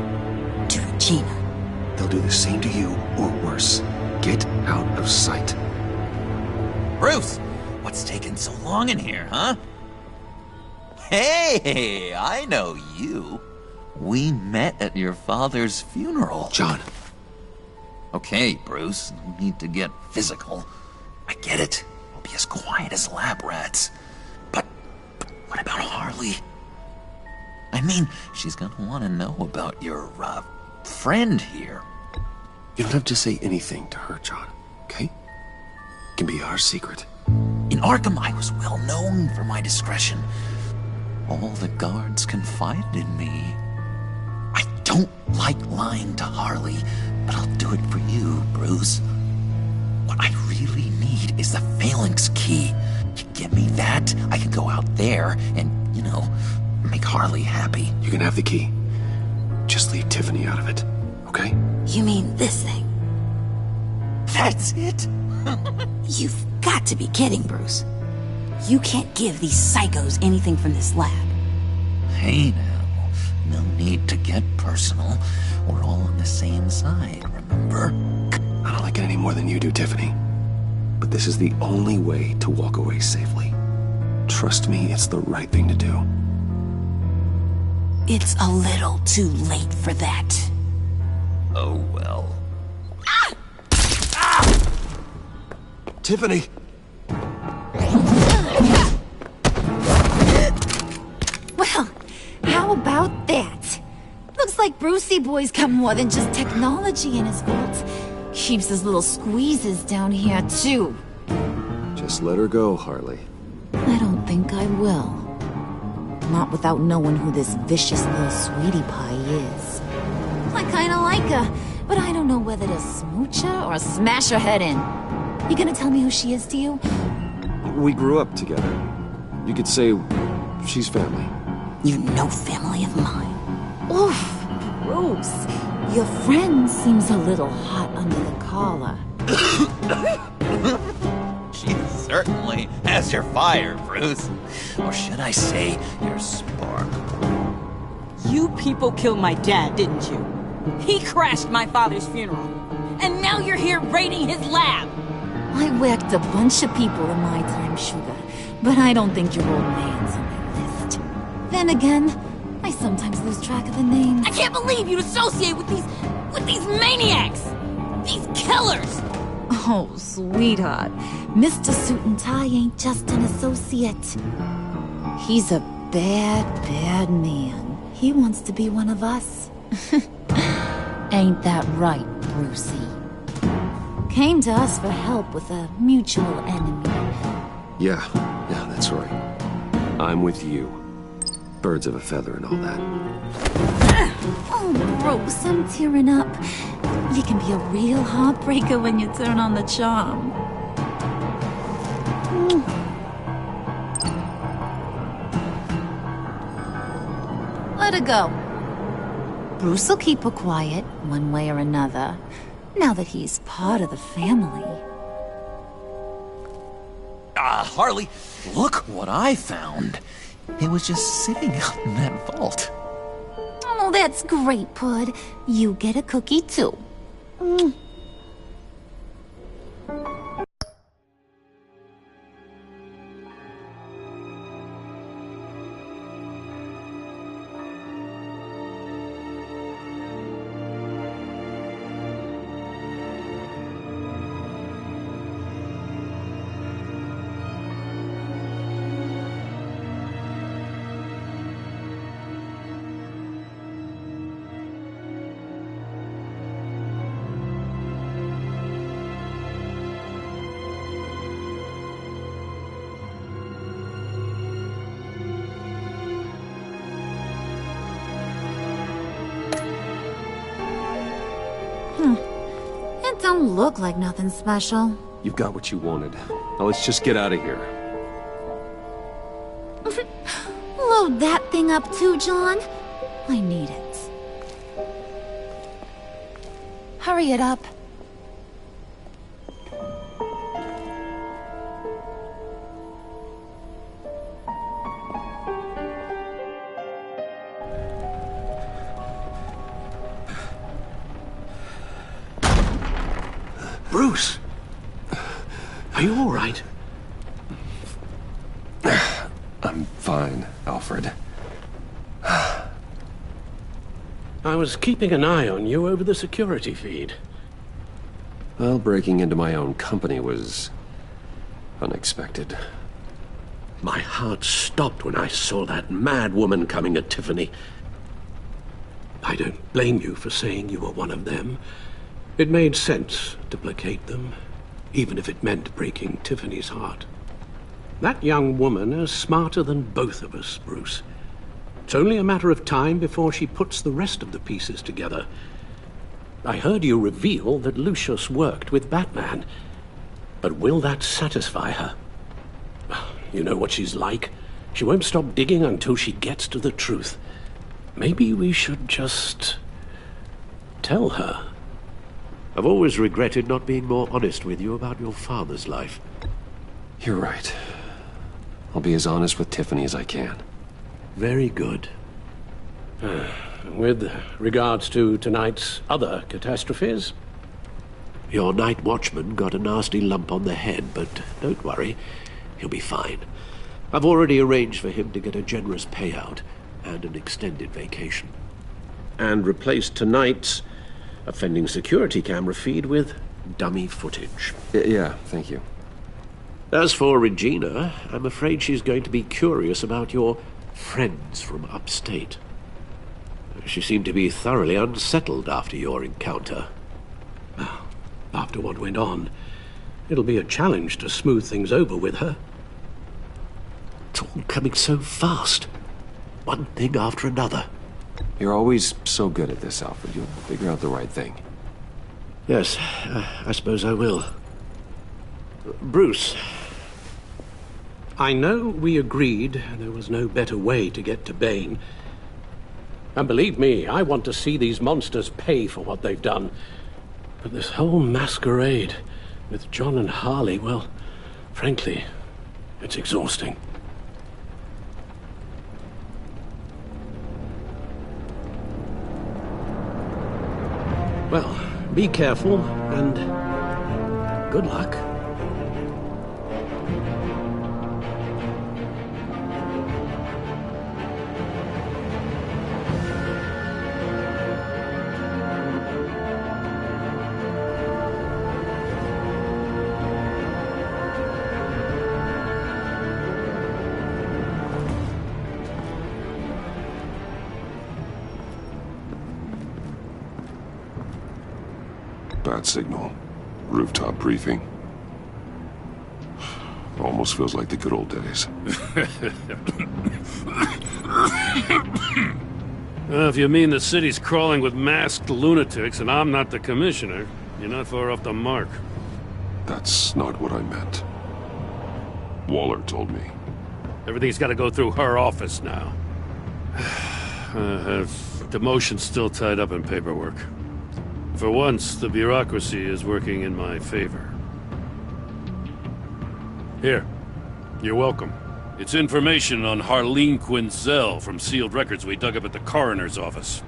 To Regina. They'll do the same to you, or worse. Get out of sight. Bruce, what's taking so long in here, huh? Hey, I know you. We met at your father's funeral. John. Okay, Bruce, no need to get physical. I get it. We'll be as quiet as lab rats. But what about Harley? I mean, she's gonna want to know about your, friend here. You don't have to say anything to her, John, okay? It can be our secret. In Arkham, I was well known for my discretion. All the guards confided in me. I don't like lying to Harley, but I'll do it for you, Bruce. What I really need is the Phalanx key. You give me that, I can go out there and, make Harley happy. You can have the key. Just leave Tiffany out of it, okay? You mean this thing? That's it? You've got to be kidding, Bruce. You can't give these psychos anything from this lab. Hey now, no need to get personal. We're all on the same side, remember? I don't like it any more than you do, Tiffany. But this is the only way to walk away safely. Trust me, it's the right thing to do. It's a little too late for that. Oh well. Tiffany! Well, how about that? Looks like Brucey Boy's got more than just technology in his vault. Keeps his little squeezes down here, too. Just let her go, Harley. I don't think I will. Not without knowing who this vicious little sweetie pie is. I kinda like her, but I don't know whether to smooch her or smash her head in. You gonna tell me who she is to you? We grew up together. You could say she's family. You know family of mine. Oof, Bruce. Your friend seems a little hot under the collar. She certainly has your fire, Bruce. Or should I say, your spark. You people killed my dad, didn't you? He crashed my father's funeral. And now you're here raiding his lab. I whacked a bunch of people in my time, Sugar. But I don't think your old man's on my list. Then again, I sometimes lose track of the names. I can't believe you'd associate with these maniacs! These killers! Oh, sweetheart. Mr. Suit and Tie ain't just an associate. He's a bad, bad man. He wants to be one of us. Ain't that right, Brucey? Came to us for help with a mutual enemy. Yeah, that's right. I'm with you. Birds of a feather and all that. Oh, Bruce, I'm tearing up. You can be a real heartbreaker when you turn on the charm. Let her go. Bruce will keep her quiet, one way or another, now that he's part of the family. Harley, look what I found. It was just sitting out in that vault. Oh, that's great, Pud. You get a cookie, too. It don't look like nothing special. You've got what you wanted. Now let's just get out of here. Load that thing up too, John. I need it. Hurry it up. Bruce! Are you all right? I'm fine, Alfred. I was keeping an eye on you over the security feed. Well, breaking into my own company was unexpected. My heart stopped when I saw that mad woman coming at Tiffany. I don't blame you for saying you were one of them. It made sense to placate them, even if it meant breaking Tiffany's heart. That young woman is smarter than both of us, Bruce. It's only a matter of time before she puts the rest of the pieces together. I heard you reveal that Lucius worked with Batman. But will that satisfy her? You know what she's like. She won't stop digging until she gets to the truth. Maybe we should just tell her. I've always regretted not being more honest with you about your father's life. You're right. I'll be as honest with Tiffany as I can. Very good. With regards to tonight's other catastrophes? Your night watchman got a nasty lump on the head, but don't worry, he'll be fine. I've already arranged for him to get a generous payout and an extended vacation. And replaced tonight's offending security camera feed with dummy footage. Yeah, thank you. As for Regina, I'm afraid she's going to be curious about your friends from upstate. She seemed to be thoroughly unsettled after your encounter. After what went on, it'll be a challenge to smooth things over with her. It's all coming so fast. One thing after another. You're always so good at this, Alfred. You'll figure out the right thing. Yes, I suppose I will. Bruce. I know we agreed there was no better way to get to Bane. And believe me, I want to see these monsters pay for what they've done. But this whole masquerade with John and Harley, well, frankly, it's exhausting. Well, be careful and good luck. Bad signal. Rooftop briefing. Almost feels like the good old days. Well, if you mean the city's crawling with masked lunatics and I'm not the commissioner, you're not far off the mark. That's not what I meant. Waller told me. Everything's got to go through her office now. Demotion's still tied up in paperwork. For once, the bureaucracy is working in my favor. Here. You're welcome. It's information on Harleen Quinzel from sealed records we dug up at the coroner's office.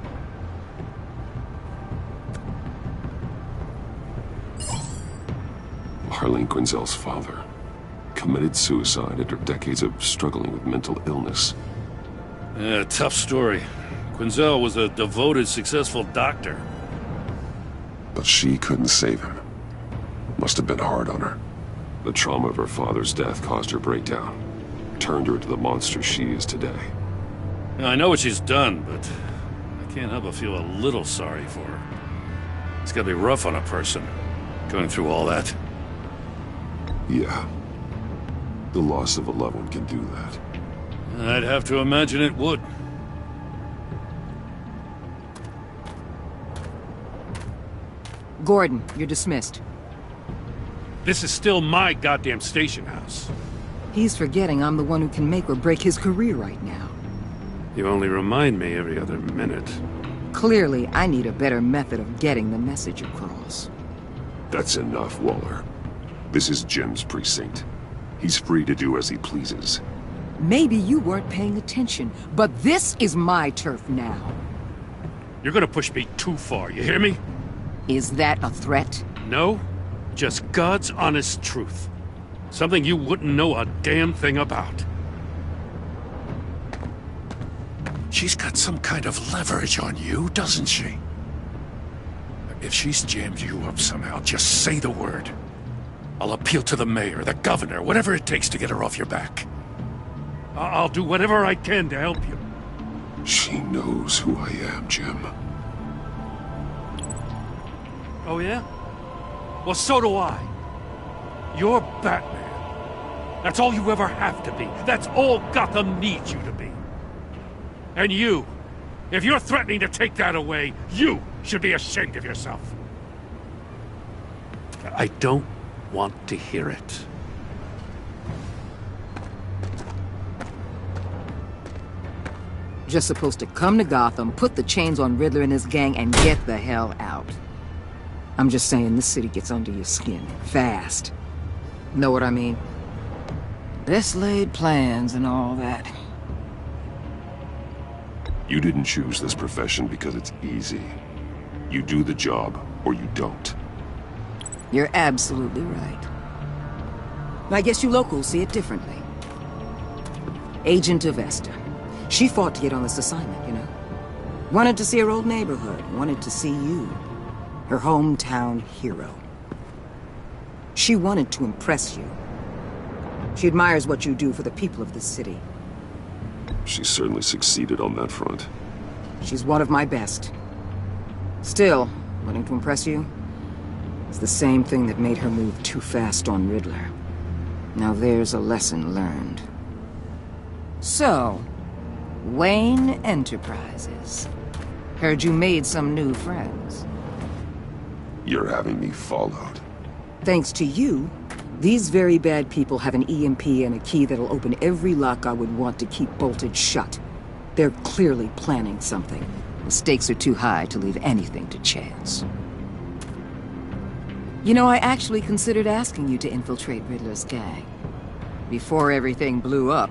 Harleen Quinzel's father committed suicide after decades of struggling with mental illness. Yeah, tough story. Quinzel was a devoted, successful doctor. But she couldn't save him. Must have been hard on her. The trauma of her father's death caused her breakdown. Turned her into the monster she is today. I know what she's done, but I can't help but feel a little sorry for her. It's gotta be rough on a person, going through all that. Yeah. The loss of a loved one can do that. I'd have to imagine it would. Gordon, you're dismissed. This is still my goddamn station house. He's forgetting I'm the one who can make or break his career right now. You only remind me every other minute. Clearly, I need a better method of getting the message across. That's enough, Waller. This is Jim's precinct. He's free to do as he pleases. Maybe you weren't paying attention, but this is my turf now. You're gonna push me too far, you hear me? Is that a threat? No, just God's honest truth. Something you wouldn't know a damn thing about. She's got some kind of leverage on you, doesn't she? If she's jammed you up somehow, just say the word. I'll appeal to the mayor, the governor, whatever it takes to get her off your back. I'll do whatever I can to help you. She knows who I am, Jim. Oh, yeah? Well, so do I. You're Batman. That's all you ever have to be. That's all Gotham needs you to be. And you, if you're threatening to take that away, you Should be ashamed of yourself. I don't want to hear it. Just supposed to come to Gotham, put the chains on Riddler and his gang, and get the hell out. I'm just saying, this city gets under your skin fast. Know what I mean? Best laid plans and all that. You didn't choose this profession because it's easy. You do the job, or you don't. You're absolutely right. I guess you locals see it differently. Agent Avesta. She fought to get on this assignment, you know? Wanted to see her old neighborhood, wanted to see you. Her hometown hero. She wanted to impress you. She admires what you do for the people of this city. She certainly succeeded on that front. She's one of my best. Still, wanting to impress you is the same thing that made her move too fast on Riddler. Now there's a lesson learned. So, Wayne Enterprises. Heard you made some new friends. You're having me followed. Thanks to you, these very bad people have an EMP and a key that'll open every lock I would want to keep bolted shut. They're clearly planning something. The stakes are too high to leave anything to chance. You know, I actually considered asking you to infiltrate Riddler's gang. Before everything blew up,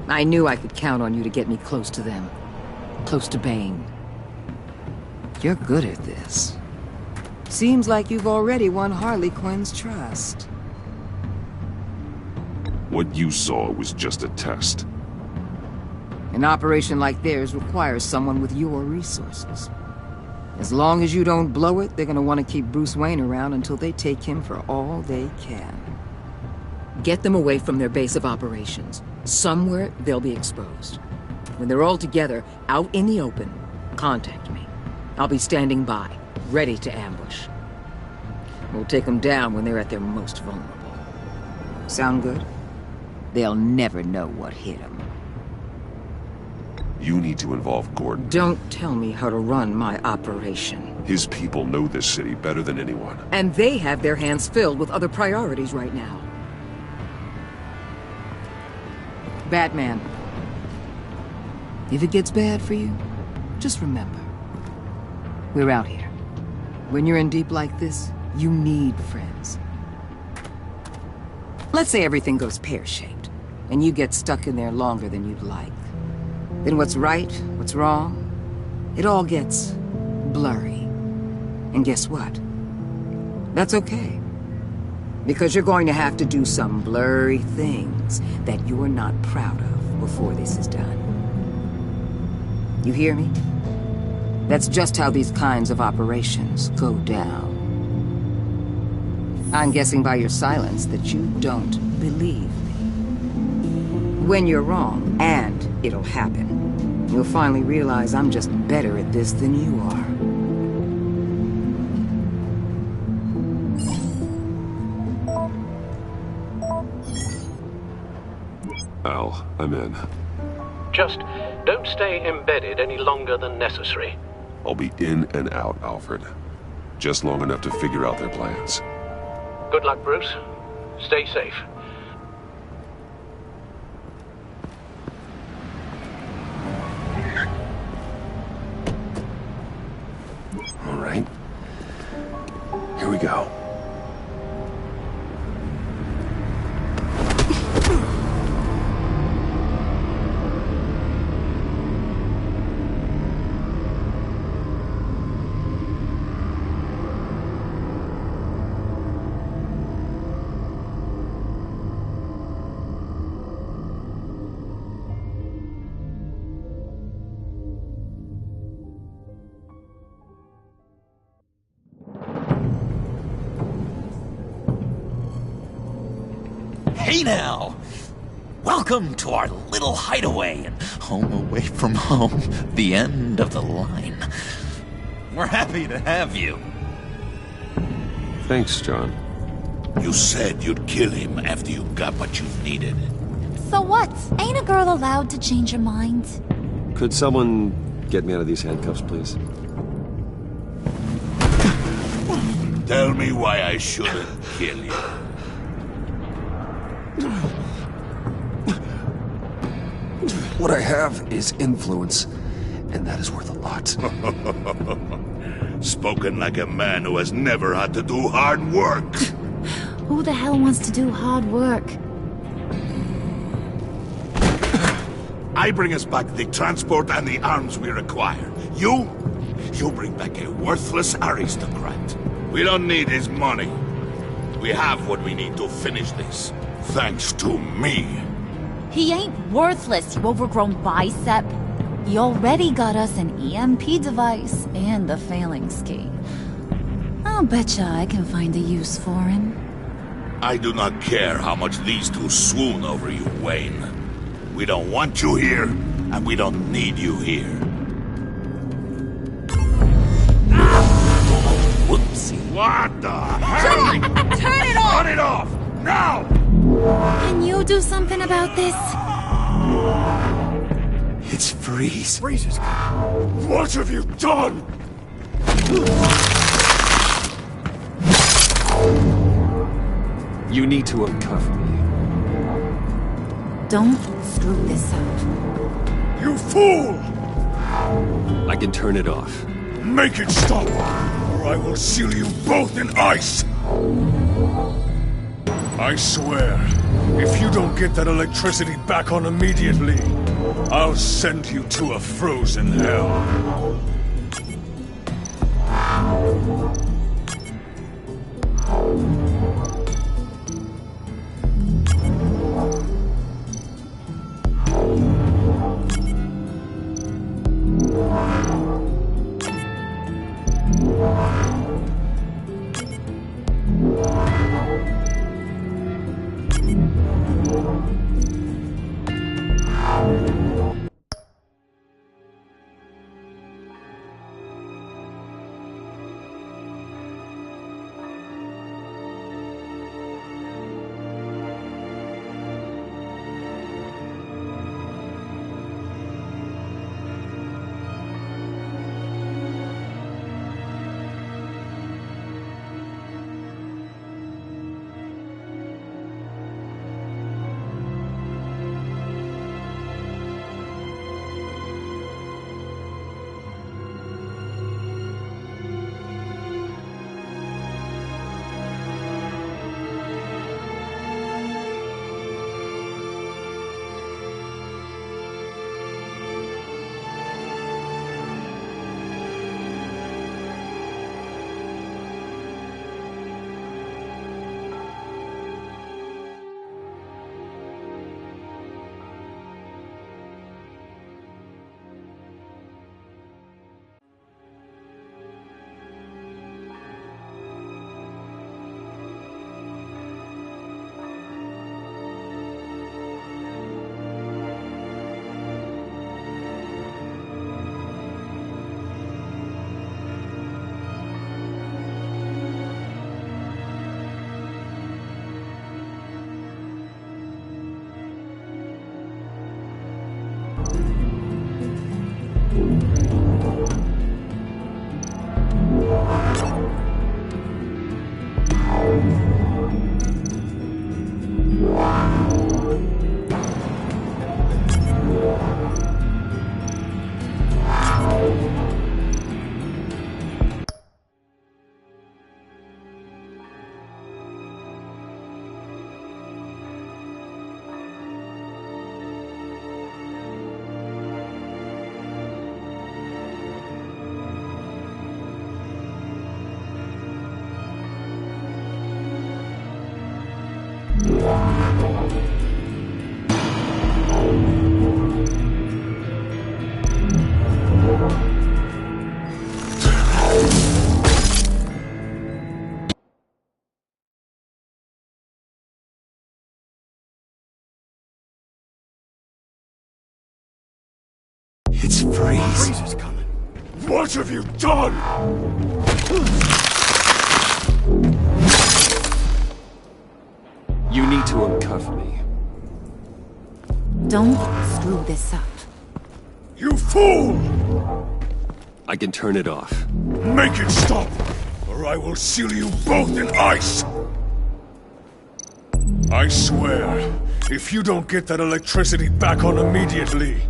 I knew I could count on you to get me close to them. Close to Bane. You're good at this. Seems like you've already won Harley Quinn's trust. What you saw was just a test. An operation like theirs requires someone with your resources. As long as you don't blow it, they're gonna want to keep Bruce Wayne around until they take him for all they can. Get them away from their base of operations. Somewhere they'll be exposed. When they're all together, out in the open, contact me. I'll be standing by, ready to ambush. We'll take them down when they're at their most vulnerable. Sound good? They'll never know what hit them. You need to involve Gordon. Don't tell me how to run my operation. His people know this city better than anyone. And they have their hands filled with other priorities right now. Batman. If it gets bad for you, just remember. We're out here. When you're in deep like this, you need friends. Let's say everything goes pear-shaped, and you get stuck in there longer than you'd like. Then what's right, what's wrong, it all gets blurry. And guess what? That's okay. Because you're going to have to do some blurry things that you're not proud of before this is done. You hear me? That's just how these kinds of operations go down. I'm guessing by your silence that you don't believe me. When you're wrong, and it'll happen, you'll finally realize I'm just better at this than you are. Al, I'm in. Just don't stay embedded any longer than necessary. I'll be in and out, Alfred. Just long enough to figure out their plans. Good luck, Bruce. Stay safe. All right. Here we go. Hey now! Welcome to our little hideaway and home away from home, the end of the line. We're happy to have you. Thanks, John. You said you'd kill him after you got what you needed. So what? Ain't a girl allowed to change her mind? Could someone get me out of these handcuffs, please? Tell me why I shouldn't kill you. What I have is influence, and that is worth a lot. Spoken like a man who has never had to do hard work. Who the hell wants to do hard work? I bring us back the transport and the arms we require. You bring back a worthless aristocrat. We don't need his money. We have what we need to finish this. Thanks to me. He ain't worthless, you overgrown bicep. He already got us an EMP device and the failing ski. I'll betcha I can find a use for him. I do not care how much these two swoon over you, Wayne. We don't want you here, and we don't need you here. Whoopsie. What the hell? John! Turn it off! Turn it off! Now! Can you do something about this? It's Freeze. Freeze is coming. What have you done? You need to uncuff me. Don't screw this up. You fool! I can turn it off. Make it stop, or I will seal you both in ice! I swear, if you don't get that electricity back on immediately, I'll send you to a frozen hell. It's Freeze. Freeze is coming. What have you done? You need to uncuff me. Don't screw this up. You fool! I can turn it off. Make it stop, or or I will seal you both in ice! I swear, if you don't get that electricity back on immediately,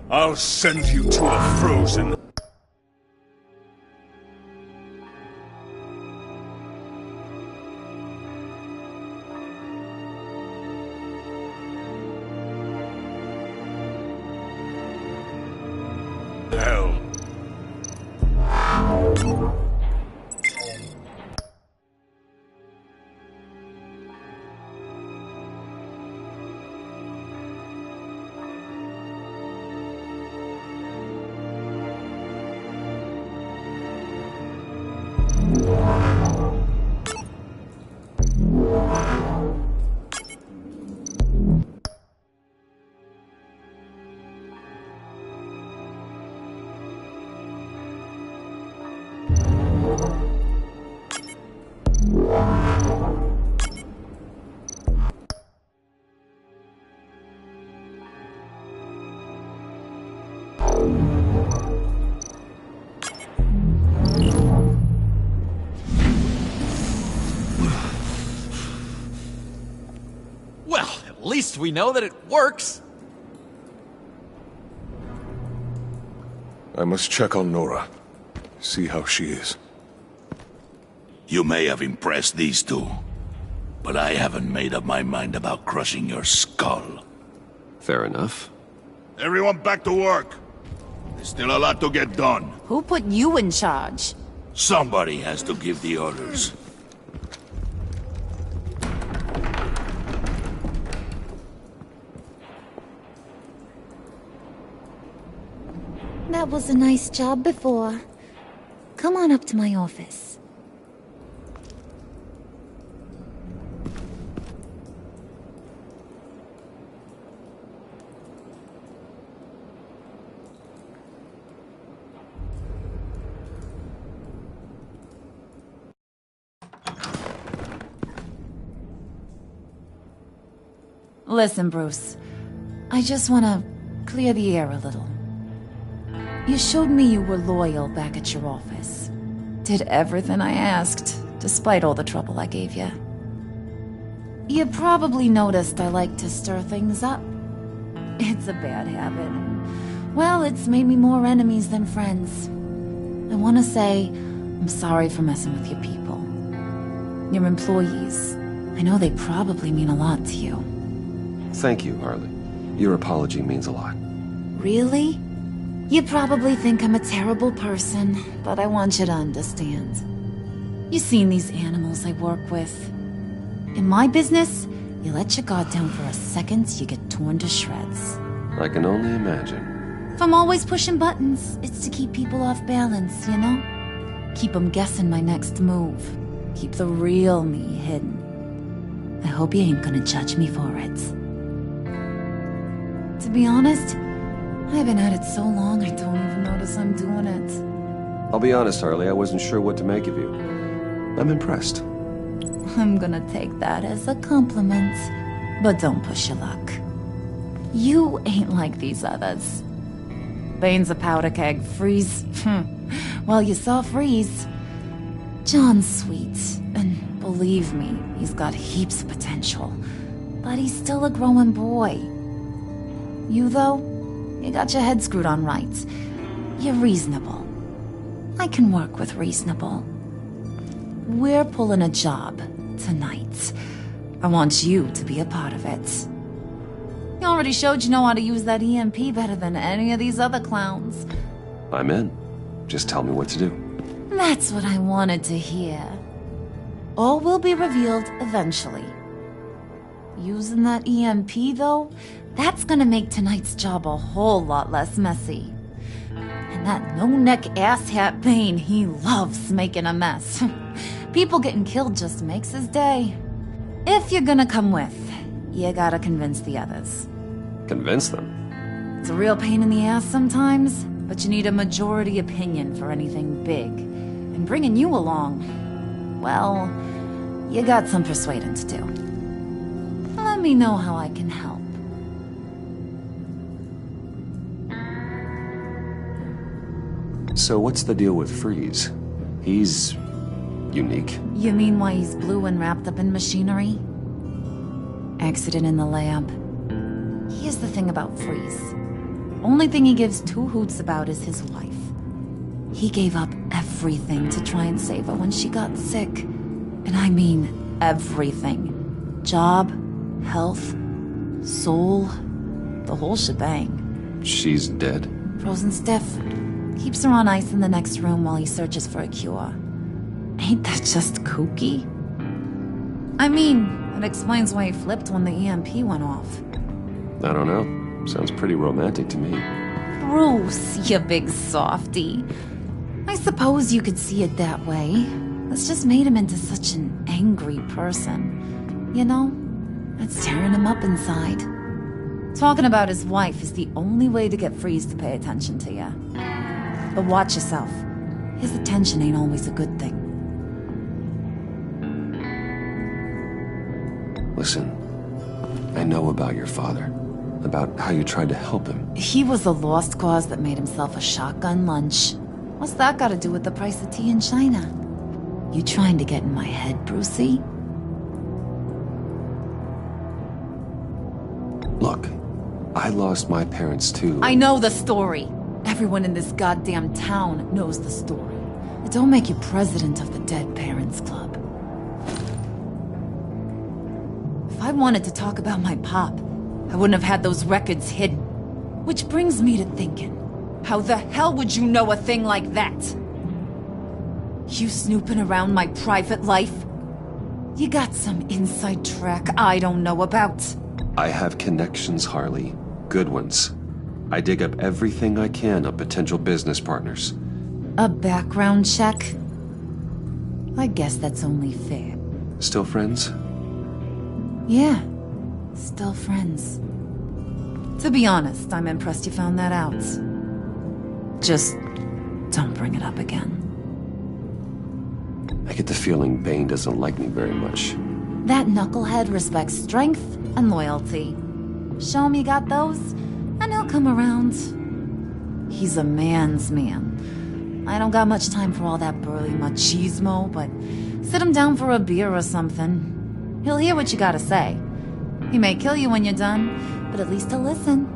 I'll send you to a frozen... hell. Well, at least we know that it works. I must check on Nora. See how she is. You may have impressed these two, but I haven't made up my mind about crushing your skull. Fair enough. Everyone back to work. There's still a lot to get done. Who put you in charge? Somebody has to give the orders. That was a nice job before. Come on up to my office. Listen, Bruce. I just want to clear the air a little. You showed me you were loyal back at your office. Did everything I asked, despite all the trouble I gave you. You probably noticed I like to stir things up. It's a bad habit. Well, it's made me more enemies than friends. I want to say I'm sorry for messing with your people. Your employees. I know they probably mean a lot to you. Thank you, Harley. Your apology means a lot. Really? You probably think I'm a terrible person, but I want you to understand. You've seen these animals I work with. In my business, you let your guard down for a second, you get torn to shreds. I can only imagine. If I'm always pushing buttons, it's to keep people off balance, you know? Keep them guessing my next move. Keep the real me hidden. I hope you ain't gonna judge me for it. To be honest, I've been at it so long I don't even notice I'm doing it. I'll be honest, Harley, I wasn't sure what to make of you. I'm impressed. I'm gonna take that as a compliment, but don't push your luck. You ain't like these others. Bane's a powder keg, Freeze. Well, you saw Freeze. John's sweet, and believe me, he's got heaps of potential. But he's still a growing boy. You, though, you got your head screwed on right. You're reasonable. I can work with reasonable. We're pulling a job tonight. I want you to be a part of it. You already showed you know how to use that EMP better than any of these other clowns. I'm in. Just tell me what to do. That's what I wanted to hear. All will be revealed eventually. Using that EMP, though, that's gonna make tonight's job a whole lot less messy. And that no-neck asshat Bane, he loves making a mess. People getting killed just makes his day. If you're gonna come with, you gotta convince the others. Convince them? It's a real pain in the ass sometimes, but you need a majority opinion for anything big. And bringing you along, well, you got some persuading to do. Let me know how I can help. So what's the deal with Freeze? He's unique. You mean why he's blue and wrapped up in machinery? Accident in the lab. Here's the thing about Freeze. Only thing he gives two hoots about is his wife. He gave up everything to try and save her when she got sick. And I mean everything. Job, health, soul, the whole shebang. She's dead? Frozen stiff. Keeps her on ice in the next room while he searches for a cure. Ain't that just kooky? I mean, it explains why he flipped when the EMP went off. I don't know. Sounds pretty romantic to me. Bruce, you big softy. I suppose you could see it that way. It's just made him into such an angry person. You know, it's tearing him up inside. Talking about his wife is the only way to get Freeze to pay attention to you. But watch yourself. His attention ain't always a good thing. Listen, I know about your father. About how you tried to help him. He was a lost cause that made himself a shotgun lunch. What's that got to do with the price of tea in China? You trying to get in my head, Brucey? Look, I lost my parents too. I know the story. Everyone in this goddamn town knows the story. It don't make you president of the Dead Parents Club. If I wanted to talk about my pop, I wouldn't have had those records hidden. Which brings me to thinking, how the hell would you know a thing like that? You snooping around my private life? You got some inside track I don't know about. I have connections, Harley. Good ones. I dig up everything I can of potential business partners. A background check? I guess that's only fair. Still friends? Yeah, still friends. To be honest, I'm impressed you found that out. Just don't bring it up again. I get the feeling Bane doesn't like me very much. That knucklehead respects strength and loyalty. Show him you got those, and he'll come around. He's a man's man. I don't got much time for all that burly machismo, but sit him down for a beer or something. He'll hear what you gotta say. He may kill you when you're done, but at least he'll listen.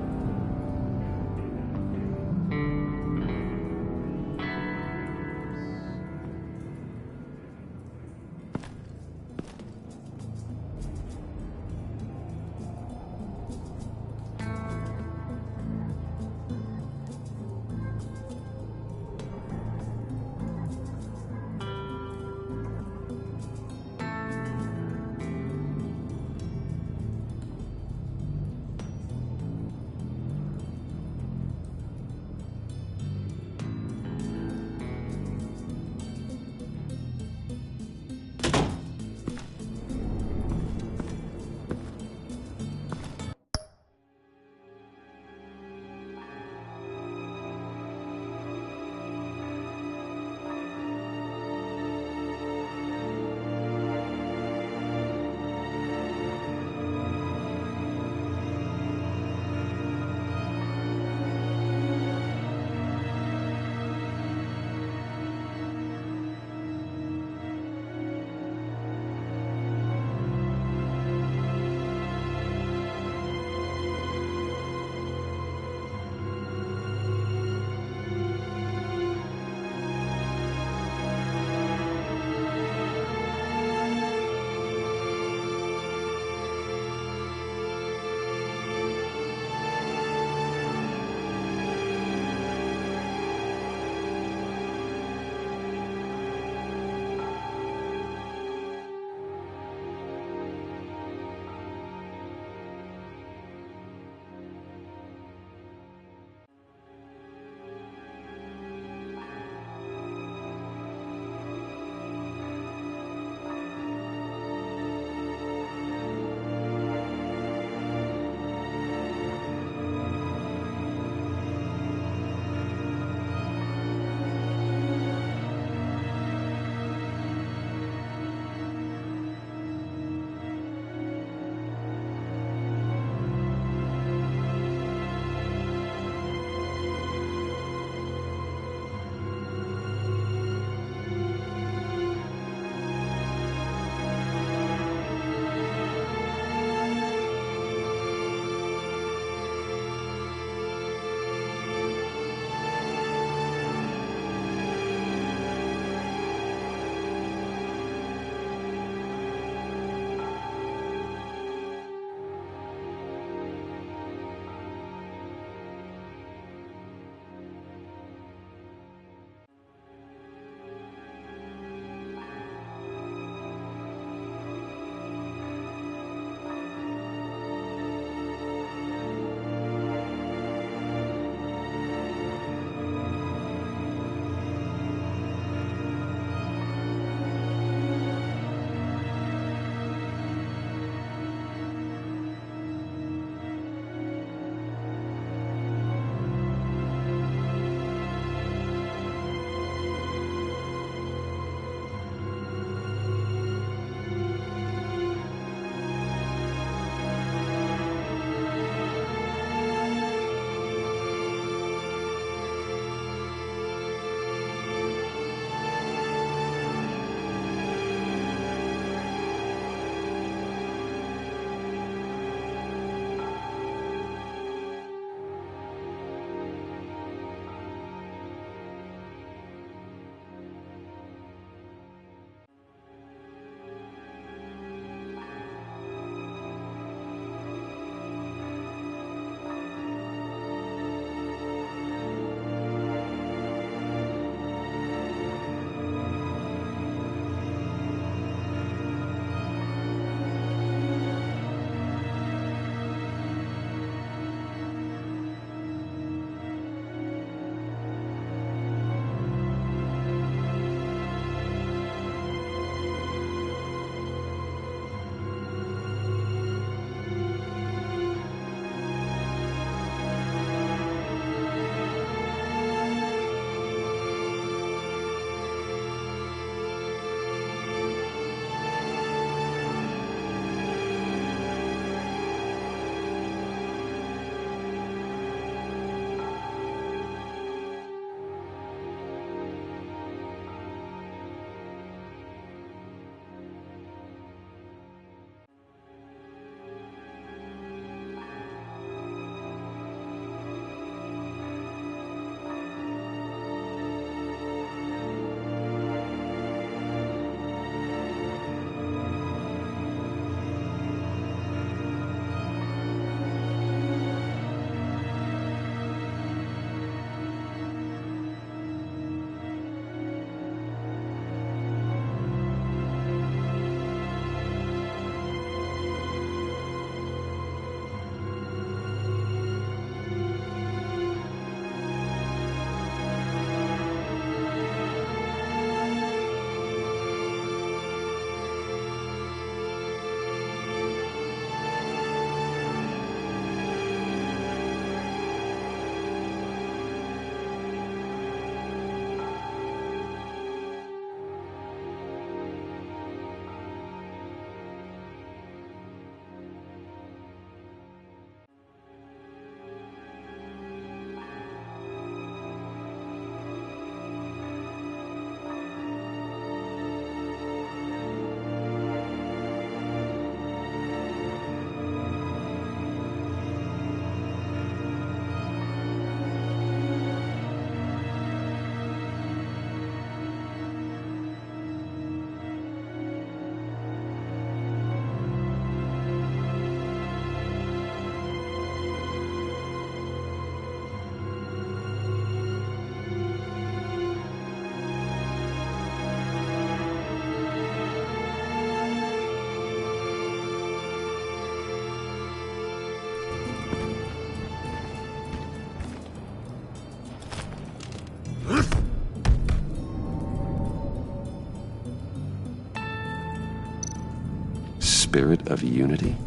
spirit of unity?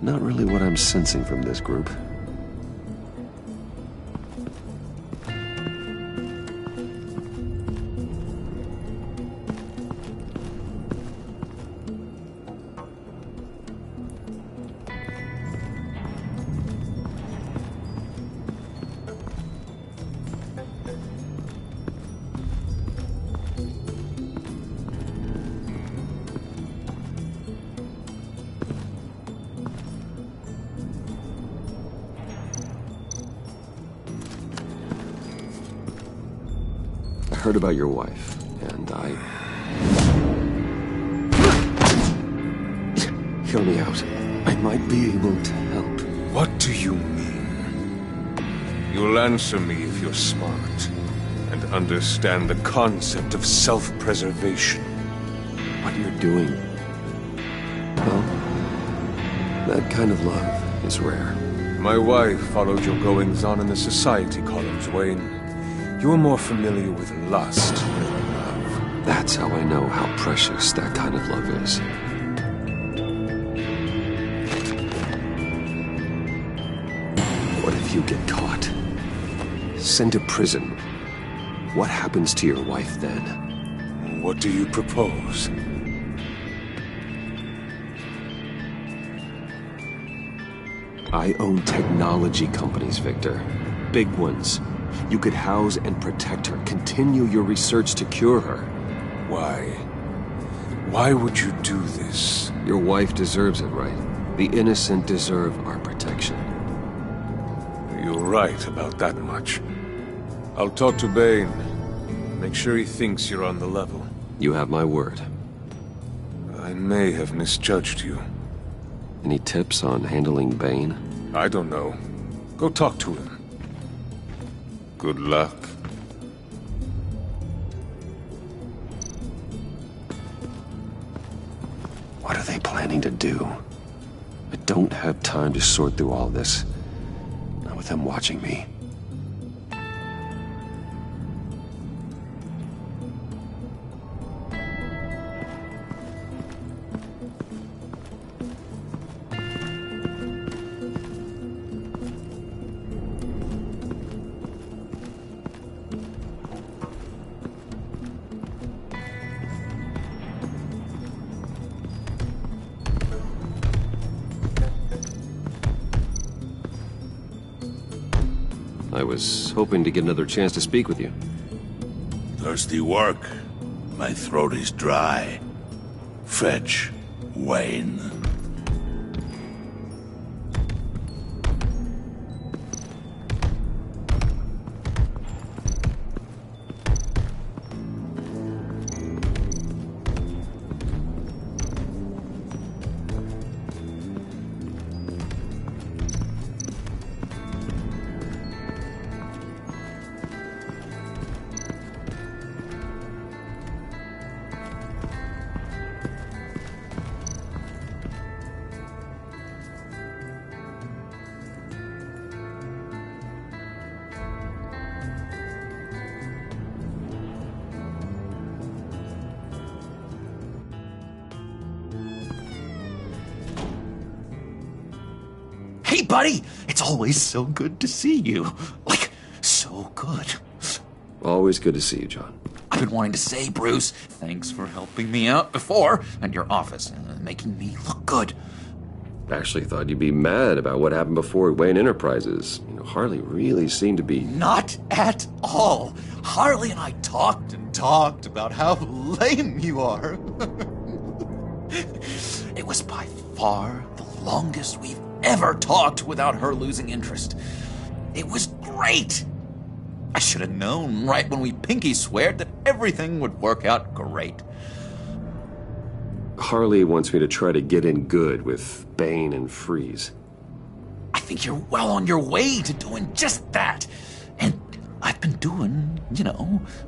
Not really what I'm sensing from this group. I heard about your wife, and Hear me out. I might be able to help. What do you mean? You'll answer me if you're smart and understand the concept of self-preservation. What you're doing, well, that kind of love is rare. My wife followed your goings-on in the society columns, Wayne. You're more familiar with lust than love. That's how I know how precious that kind of love is. What if you get caught? Sent to prison? What happens to your wife then? What do you propose? I own technology companies, Victor. Big ones. You could house and protect her, continue your research to cure her. Why? Why would you do this? Your wife deserves it, right? The innocent deserve our protection. You're right about that much. I'll talk to Bane. Make sure he thinks you're on the level. You have my word. I may have misjudged you. Any tips on handling Bane? I don't know. Go talk to him. Good luck. What are they planning to do? I don't have time to sort through all this. Not with them watching me. I was hoping to get another chance to speak with you. Thirsty work. My throat is dry. Fetch, Wayne. Hey, buddy! It's always so good to see you. Like, so good. Always good to see you, John. I've been wanting to say, Bruce, thanks for helping me out before, and your office, making me look good. Actually thought you'd be mad about what happened before Wayne Enterprises. You know, Harley really seemed to be... Not at all. Harley and I talked and talked about how lame you are. It was by far the longest we've ever talked without her losing interest. It was great. I should have known right when we pinky sweared that everything would work out great. Harley wants me to try to get in good with Bane and Freeze. I think you're well on your way to doing just that. And I've been doing,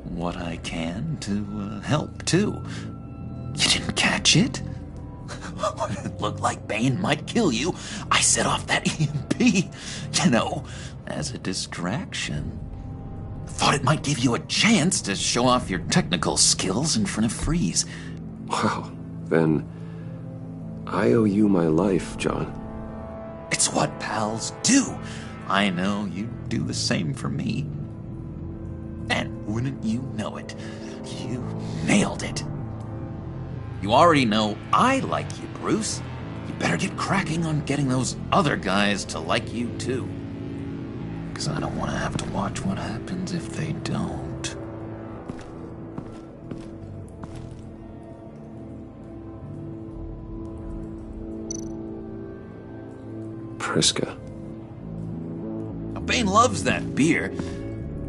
what I can to help, too. You didn't catch it? When it looked like Bane might kill you, I set off that EMP, as a distraction. Thought it might give you a chance to show off your technical skills in front of Freeze. Wow, then I owe you my life, John. It's what pals do. I know you'd do the same for me. And wouldn't you know it, you nailed it. You already know I like you, Bruce. You better get cracking on getting those other guys to like you too. Because I don't want to have to watch what happens if they don't. Priska. Bane loves that beer.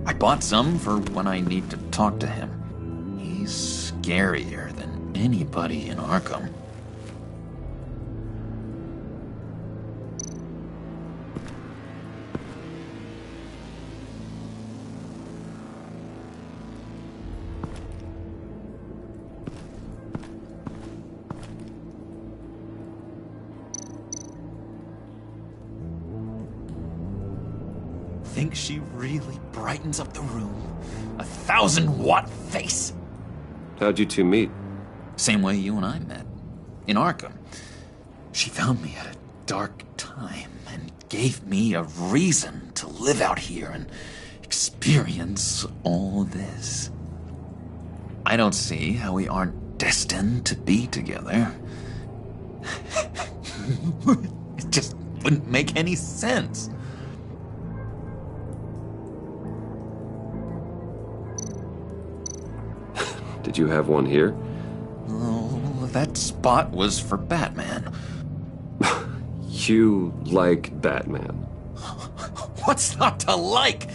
I bought some for when I need to talk to him. He's scarier than anybody in Arkham. Think she really brightens up the room? 1,000-watt face! How'd you two meet? Same way you and I met. In Arkham. She found me at a dark time and gave me a reason to live out here and experience all this. I don't see how we aren't destined to be together. It just wouldn't make any sense. Did you have one here? Oh, that spot was for Batman. You like Batman? What's not to like?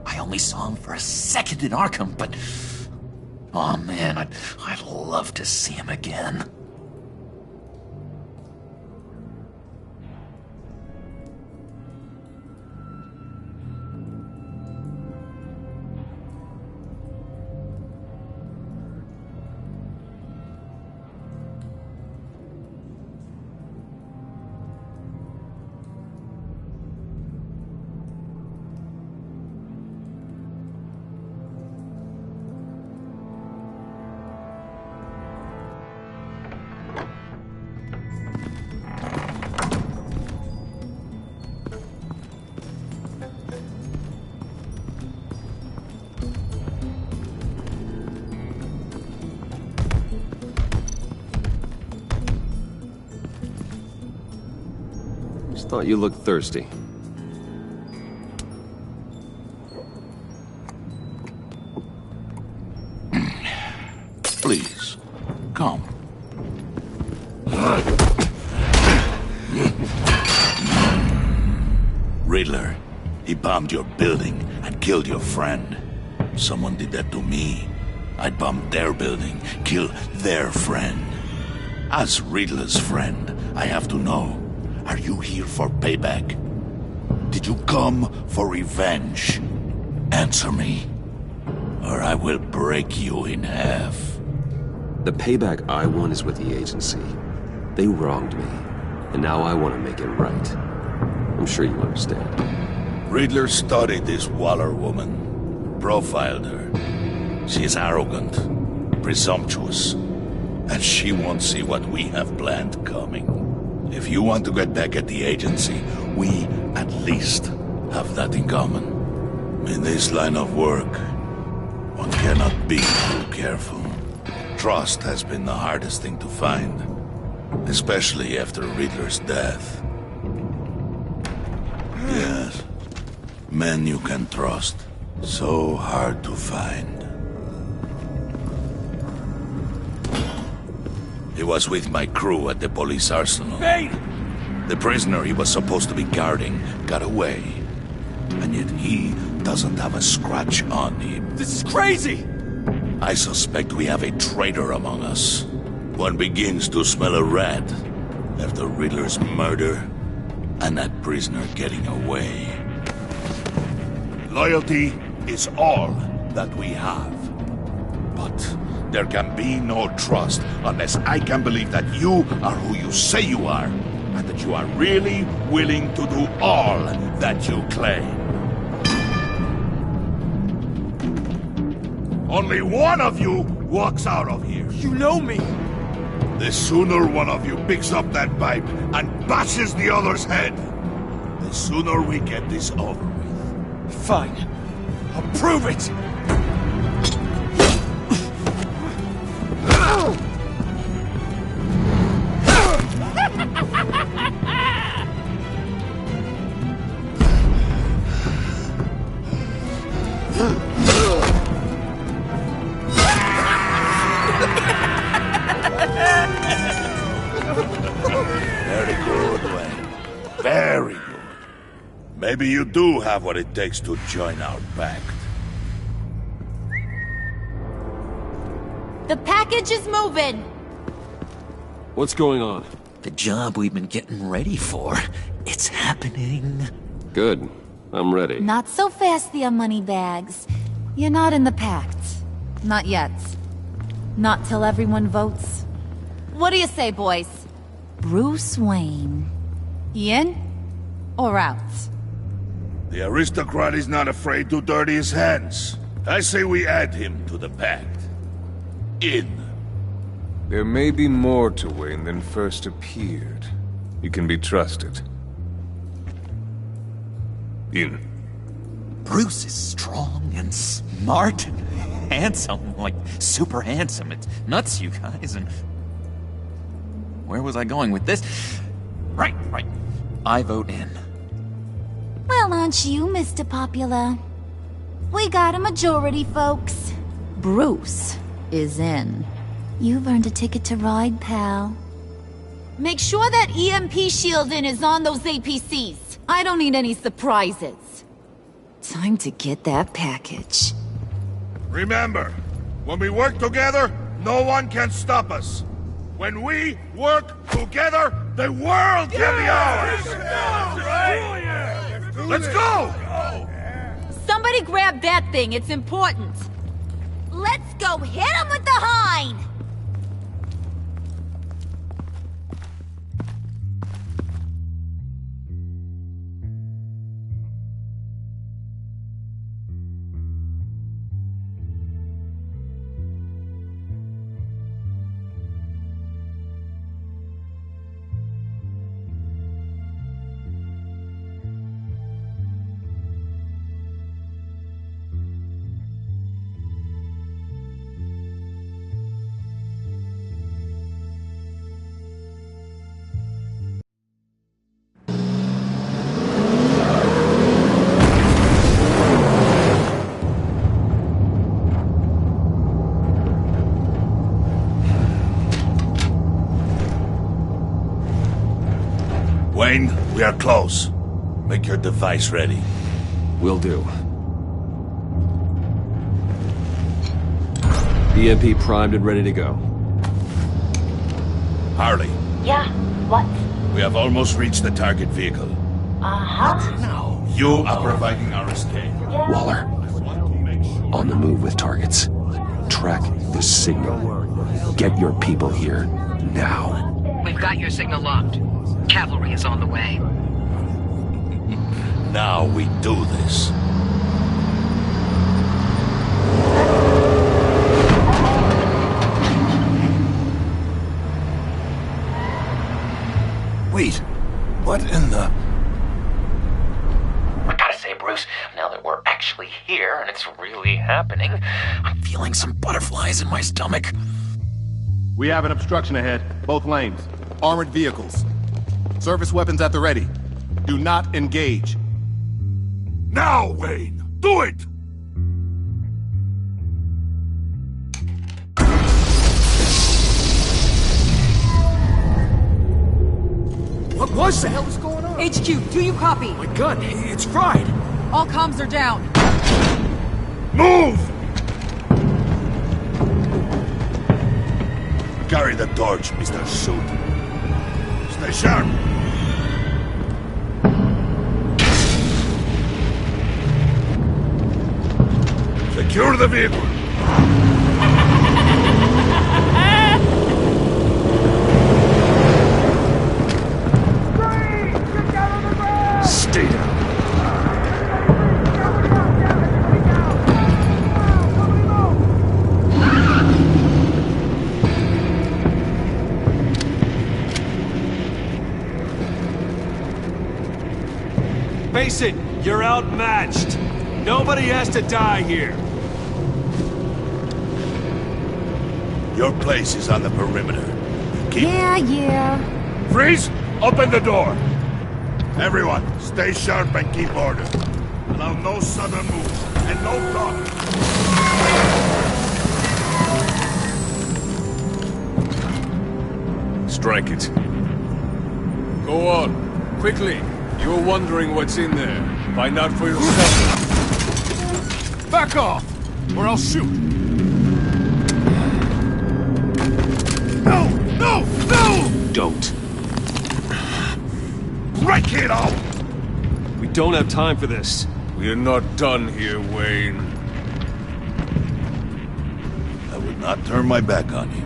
I only saw him for a second in Arkham, but... oh man, I'd love to see him again. Thought you looked thirsty. Please, come. Riddler, he bombed your building and killed your friend. Someone did that to me. I'd bomb their building, kill their friend. As Riddler's friend, I have to know. Are you here for payback? Did you come for revenge? Answer me, or I will break you in half. The payback I want is with the agency. They wronged me, and now I want to make it right. I'm sure you understand. Riddler studied this Waller woman, profiled her. She is arrogant, presumptuous, and she won't see what we have planned coming. If you want to get back at the agency, we at least have that in common. In this line of work, one cannot be too careful. Trust has been the hardest thing to find, especially after Riddler's death. Yes, men you can trust, so hard to find. He was with my crew at the police arsenal. Hey! The prisoner he was supposed to be guarding got away. And yet he doesn't have a scratch on him. This is crazy! I suspect we have a traitor among us. One begins to smell a rat after Riddler's murder and that prisoner getting away. Loyalty is all that we have. But there can be no trust unless I can believe that you are who you say you are, and that you are really willing to do all that you claim. Only one of you walks out of here. You know me! The sooner one of you picks up that pipe and bashes the other's head, the sooner we get this over with. Fine. I'll prove it! Very good, Wayne. Very good. Maybe you do have what it takes to join our pact. The package is moving! What's going on? The job we've been getting ready for. It's happening. Good. I'm ready. Not so fast, the Moneybags. You're not in the pact. Not yet. Not till everyone votes. What do you say, boys? Bruce Wayne. In or out? The aristocrat is not afraid to dirty his hands. I say we add him to the pact. In. There may be more to Wayne than first appeared. You can be trusted. In. Bruce is strong and smart and handsome, like super handsome. It's nuts, you guys, and... Where was I going with this? Right. I vote in. Well, aren't you, Mr. Popular? We got a majority, folks. Bruce is in. You've earned a ticket to ride, pal. Make sure that EMP shielding is on those APCs. I don't need any surprises. Time to get that package. Remember, when we work together, no one can stop us. When we work together, the world can be ours! Let's go! Somebody grab that thing, it's important. Let's go hit him with the hind! Wayne, we are close. Make your device ready. Will do. EMP primed and ready to go. Harley, Yeah, what? we have almost reached the target vehicle. Uh-huh. Now, you are providing our escape. Waller, on the move with targets. Track the signal. Get your people here, now. We've got your signal locked. Cavalry is on the way. Now we do this. Wait, what in the... I gotta say, Bruce, now that we're actually here and it's really happening, I'm feeling some butterflies in my stomach. We have an obstruction ahead, both lanes. Armored vehicles. Service weapons at the ready. Do not engage. Now, Wayne! Do it! What was that? What the hell is going on? HQ, do you copy? My gun, it's fried. All comms are down. Move! Carry the torch, Mr. Suit. Stay sharp! Secure the vehicle! Stay down. Face it, you're outmatched. Nobody has to die here. Your place is on the perimeter. Yeah. Freeze! Open the door! Everyone, stay sharp and keep order. Allow no sudden moves, and no talking. Strike it. Go on. Quickly. You're wondering what's in there. Find out for yourself. Back off, or I'll shoot. No! Don't. Break it out! We don't have time for this. We're not done here, Wayne. I would not turn my back on you.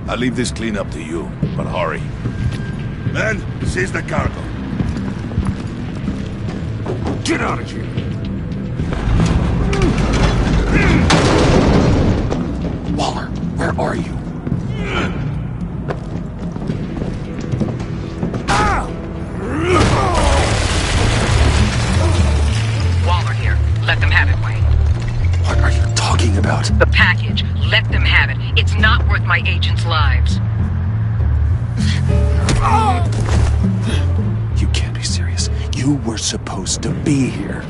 I'll leave this cleanup to you, but hurry. Men, seize the cargo. Get out of here! Waller, where are you? Waller here. Let them have it, Wayne. What are you talking about? The package. Let them have it. It's not worth my agents' lives. You can't be serious. You were supposed to be here.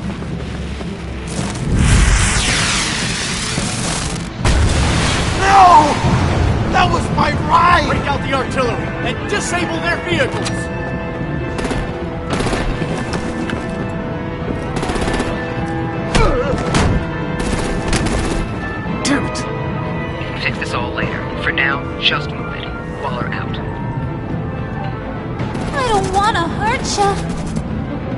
No! That was my right! Break out the artillery and disable their vehicles! Damn it! You can fix this all later. For now, just move it. Waller out. I don't want to hurt ya,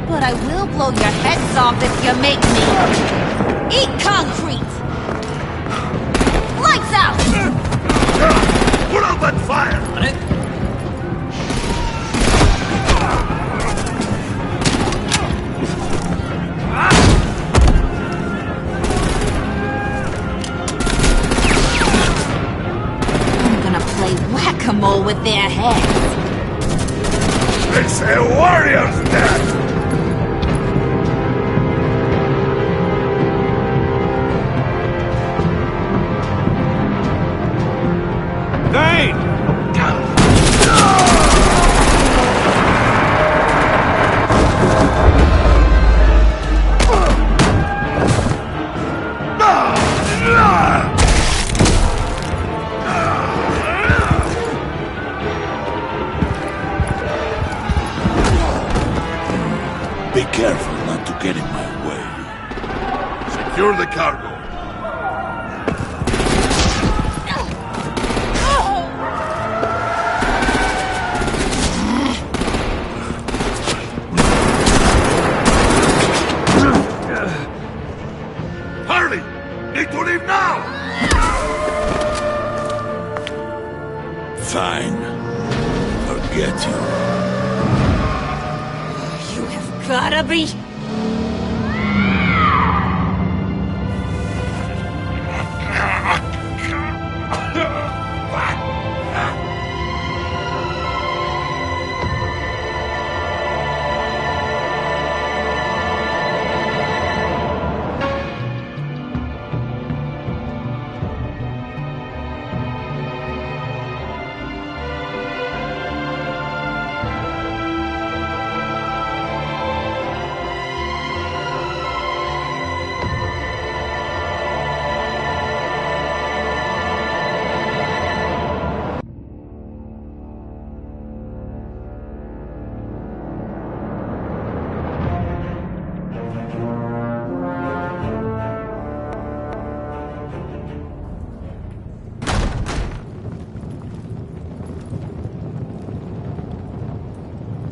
but I will blow your heads off if you make me eat concrete. Lights out! Put up that fire! On it. I'm gonna play whack-a-mole with their heads. It's a warrior's death! Vane! Be careful not to get in my way. Secure the cargo. Hurry! Need to leave now! Fine. Forget you. Gotta be.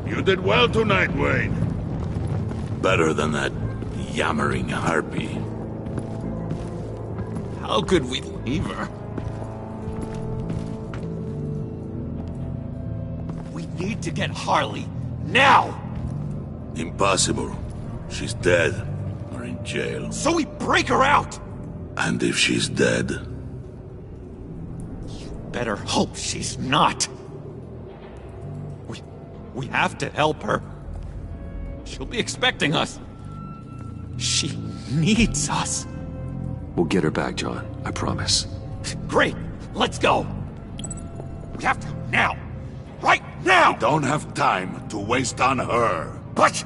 You did well tonight, Wayne. Better than that yammering harpy. How could we leave her? We need to get Harley, now! Impossible. She's dead, or in jail. So we break her out! And if she's dead... Better hope she's not. We have to help her. She'll be expecting us. She needs us. We'll get her back, John. I promise. Great. Let's go. We have to now. Right now. We don't have time to waste on her. But...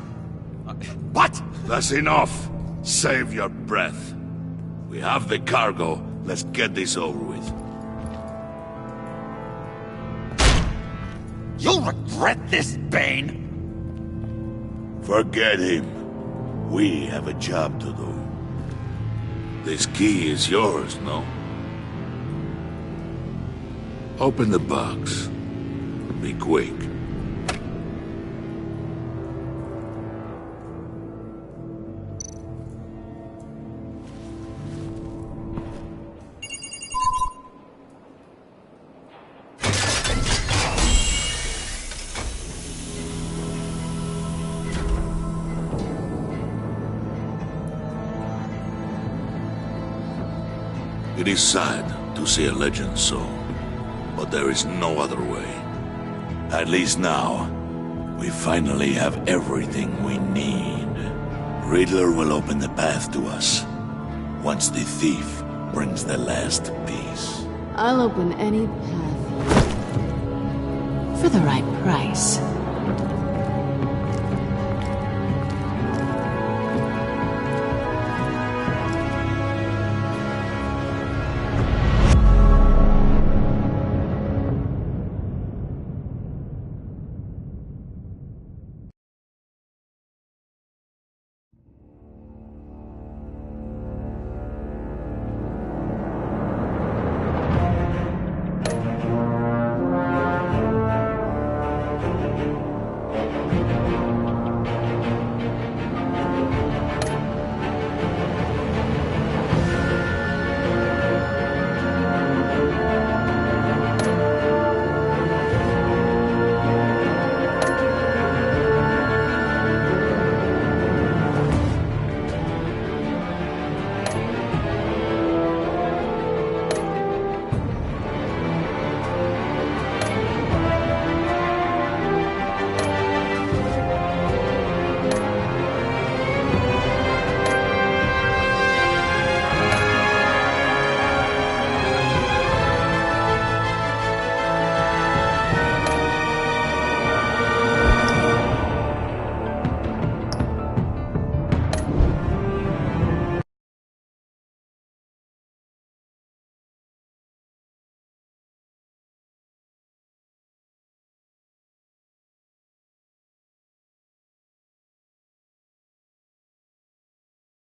That's enough. Save your breath. We have the cargo. Let's get this over with. You'll regret this, Bane. Forget him. We have a job to do. This key is yours, no? Open the box. Be quick. It is sad to see a legend so, but there is no other way. At least now, we finally have everything we need. Riddler will open the path to us, once the thief brings the last piece. I'll open any path for the right price.